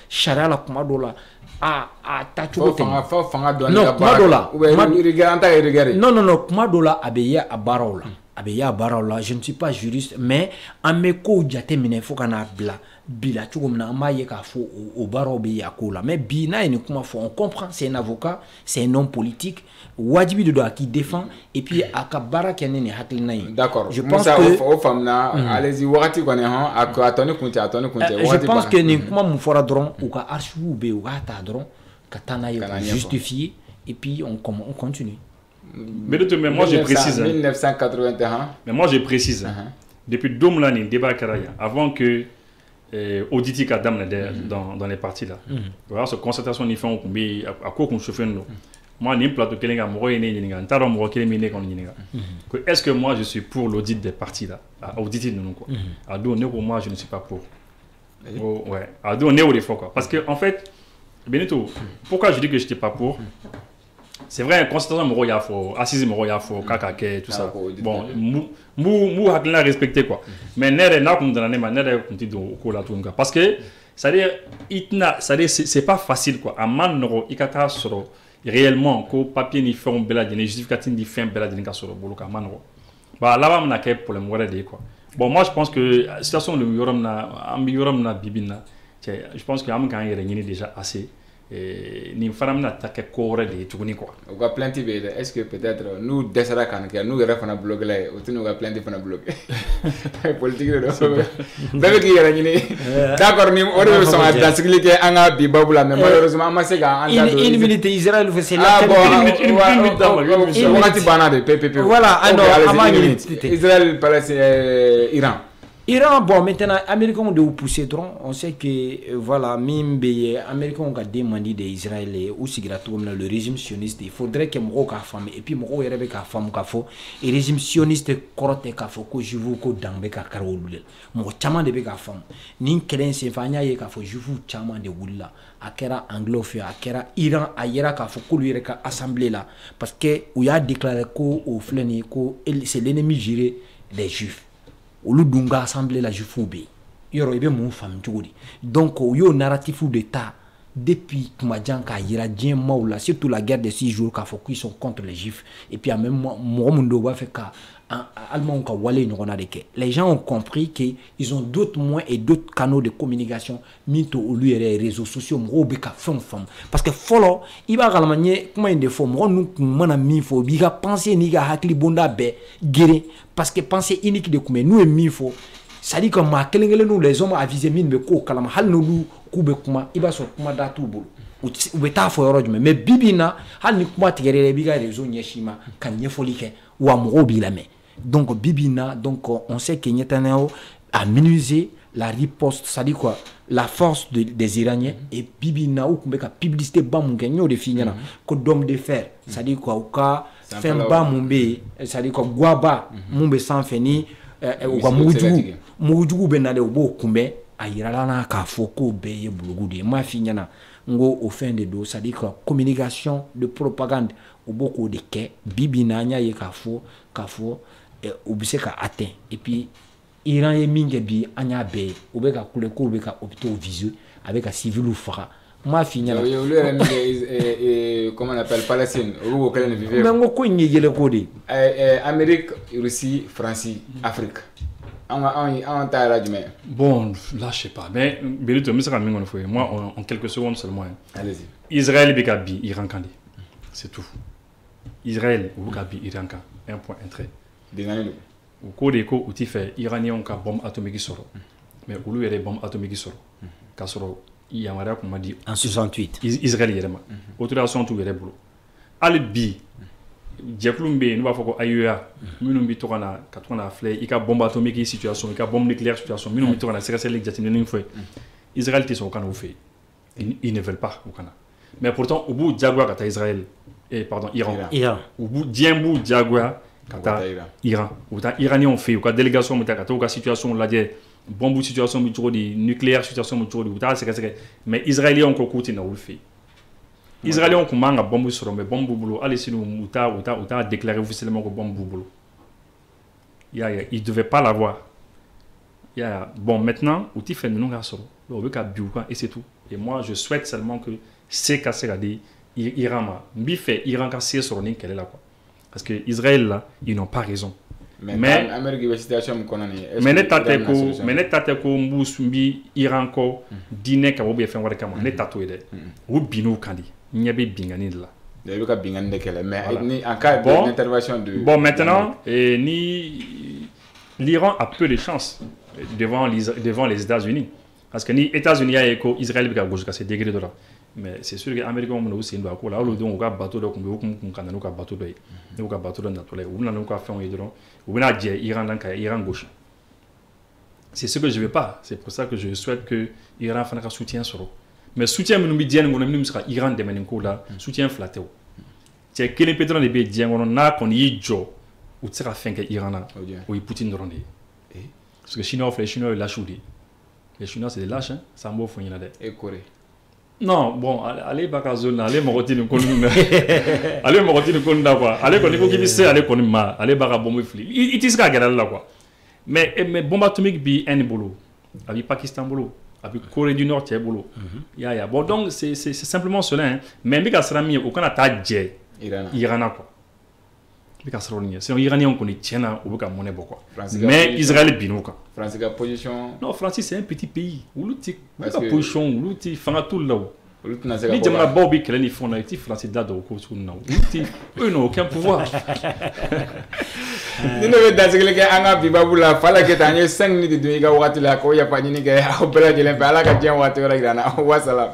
sariya la kuma dɔ la a tacogo tɛ fanga dɔn non kuma dɔ la an ta irriguer non kuma dɔ la a bɛ ye a baaraw la abeya bara la je ne suis pas juriste mais en me ko jate mine fo kana bila cogo mina ma ye ka fo o baro be ya ko la mais bi na ni kuma fo on comprend c'est un avocat c'est un homme politique wajibi de doit qui défend et puis aka bara kenene ni haklina yi d'accord je pense que au famna allez-y wakati kone ha atoni kunti je pense que ni kuma mu fora dron ou ka archive be ou ta dron ka tana yo justifier et puis on continue. Mais moi je précise 1981 mais moi je précise depuis Domlani débat Karaya avant que auditi ka damna dans les parties là voilà ce concertation ni fait on combi à quoi qu'on chauffe nous moi ni plateau kelinga mo yene ni nga ntaro mo kelimine kon ni nga est-ce que moi je suis pour l'audit des parties là auditer nous quoi à do ne ko moi je ne suis pas pour ouais à do ne au des fois quoi parce que en fait Benito pourquoi je dis que je n'étais pas pour c'est vrai concertation mo ya fo assise mo ya fo kakake tout ça bon mou hakla respecter quoi mais nere na kum dana ne ma nere kum ti do ko la tunga parce que ça dire itna ça dire c'est pas facile quoi a man no ikata soro réellement ko papier ni fond bela de justificatif di fin bela de ka soro boluka man no ba là ba na ke problème wala de quoi bon moi je pense que situation de yorom na bibina je pense que am kan yere ni déjà assez ni faram na ta ke kore de tuguni quoi on va plainte est-ce que peut-être nous desara kan que nous refana blog là ou tu nous va plainte fana blog politique de bébé qui yera ni d'accord ni on est sur la cyclique anga bi babula mais malheureusement ma c'est ga une minute Israël fait c'est là une minute banade PPP voilà alors Israël Palestine Iran Iran, bon, maintenant, les Américains ont poussé trop. On sait que, voilà, même les Américains ont demandé des Israéliens ou si le régime sioniste, il faudrait que moi ka femme et puis moi yere ka femme ka fo et régime sioniste korote ka fo ko juvu ko dambe ka karolul mo chama de be ka femme nin kelen se fanya ye ka fo juvu chama de wulla akera anglophone akera Iran ayera ka fo ko yere ka assemblée là parce que ou y a déclaré ko au fleni ko c'est l'ennemi juré des juifs olu dunga assemblée la juifube yoro ibe mon femme tugudi donc yo narratif d'état depuis kumajan ka yira dien maula surtout la guerre de 6 jours ka fo qu'ils sont contre les juifs et puis même mo mundo va fait ka allemand ka walé nyona de ke les gens ont compris que ils ont d'autres moyens et d'autres canaux de communication mito au lieu des réseaux sociaux mo be ka femme parce que follow iba galmanye kuma inde fo mo nu mana mi fo bi ga penser ni ga hakli bonda be géré parce que penser unique de kuma nous mi fo ça dit comme ma kelengele nous les hommes avisé mine be ko kalama hal no lu kube kuma iba so kuma datu bulu ou beta fo yoro mais bibina hal ni kuma tigere bi ga réseau nyeshima kan nyefoli ke wa mo bi la mais donc bibina donc on sait que Netanyahu a minimisé la riposte ça dit quoi la force des Iraniens et bibina ou kumbeka publicité ba mu genyo de finyana ko dom de fer ça dit quoi ou ka femba mumbe ça dit quoi guaba mumbe sans fini ou ka mujugu benale obo kumbe ayirala na ka foko be ye bulugudi ma finyana ngo au fin de do ça dit quoi communication de propagande au beaucoup de ke bibina nya ye ka fo ou bise ka atteint et puis Iran est minge bi anya be ou be ka kule ko be ka hôpital visuel avec un civil ou fara ma fini là comment on appelle Palestine ou auquel on vivait mais ngo ko nyegele ko de Amérique Russie France Afrique en taille du mais bon là je sais pas mais Benito mais ça quand même moi en quelques secondes seulement allez-y Israël be ka bi Iran kandi c'est tout Israël ou ka bi Iran kan un point un trait au cours des cours où tu fais Iranien ont une bombe atomique sur mais au lieu de bombe atomique sur kasoro il y a un comme dit en 68 Israël yérema autorisation tout yéré boulot al bi jeklumbe nous va faut ayuya minum bi to kana katona flé ika bombe atomique situation ika bombe nucléaire situation minum bi to kana c'est les jatine ni fait Israël ti so kana fait ils ne veulent pas au kana mais pourtant au bout Jaguar à Israël et pardon Iran au bout Diembu Jaguar kata Iran ou ta Iranien on fait ou ka délégation mutaka to ka situation la de bombe situation mutro di nucléaire situation mutro di uta c'est mais Israélien ko kuti na ulfi Israélien ko manga bombe sur mais bombe bulo allez si nous uta déclaré officiellement que bombe bulo il devait pas l'avoir bon maintenant outil fait nous ga soro on veut ka biuka et c'est tout et moi je souhaite seulement que c'est cassé la di Iran ma bi fait Iran ka c'est sur ni quelle est là quoi parce que Israël là ils n'ont pas raison mais Amérique bɛ situation min kɔnɔ nin ye mais ne ta tɛ ko n b'i Iran kɔ diinɛ kama ou bien fɛn wɛrɛ kama ne ta t'o ye dɛ o bin'u kan de ɲɛ bɛ bingani de la i bɛ ka bingani de kɛlɛ mais ni en cas d'intervention de bon maintenant ni l'Iran a peu de chance devant les États-Unis parce que ni États-Unis y'a ye ko Israël bɛ ka gosi ka se degré dɔ la mais c'est sûr que américains bɛna u sen don a ko la olu don u ka bateau dɔ tun bɛ u kun ka na n'u ka bateau dɔ ye n'u ka bateau dɔ natɔla ye u bɛna n'u ka fɛnw ye dɔrɔn u bɛna jɛ Iran na ka Iran gosi c'est ce que je veux pas c'est pour ça que je souhaite que Iran fana ka soutien sɔrɔ mais soutien minnu bɛ diɲɛ nin kɔnɔ minnu bɛ se ka Iran dɛmɛ nin ko la soutien fila tɛ o cɛ kelen pe dɔrɔn de bɛ diɲɛ kɔnɔ n'a kɔni y'i jɔ u tɛ se ka fɛn kɛ Iran na o ye Poutine dɔrɔn de ye parce que Chinois filɛ Chinois ye lâches de ye les Chinois c'est des lâches hein ça n b'o fɔ ɲɛna dɛ et Corée non bon ale b'a ka zone na ale mɔgɔ tɛ nin ko ninnu na ale mɔgɔ tɛ nin ko ninnu na quoi ale kɔni ko k'i bɛ se ale kɔni ma ale b'a ka bombe fili i tɛ se ka gɛrɛ ale la quoi mais bombe atomique bi Inde bolo a bi Pakistan bolo a bi Corée du Nord cɛ bolo y'a ye bon donc c'est simplement cela hein mais n bɛ ka siran min ye o kana taa jɛ Iran na quoi n bɛ ka siran o ɲɛ sinon Iranien kɔni tiɲɛna u bɛ ka monnaie bɔ quoi mais Israël bin'u kan France ka position non France c'est un petit pays olu tɛ ka position olu tɛ fanga t'olu la o ni jamana baw bɛ kɛlɛ ni fɛnw na i tɛ France da dɔn o ko sugu ninnu na eux n'ont aucun pouvoir ni ne bɛ dasigili kɛ an ka bi babu la Fala Keyita an ye 5 minutes dun i ka waati la k'o yafa ɲini kɛ aw bɛɛ lajɛlen fɛ Ala ka diɲɛ waati wɛrɛ jira an na wa salam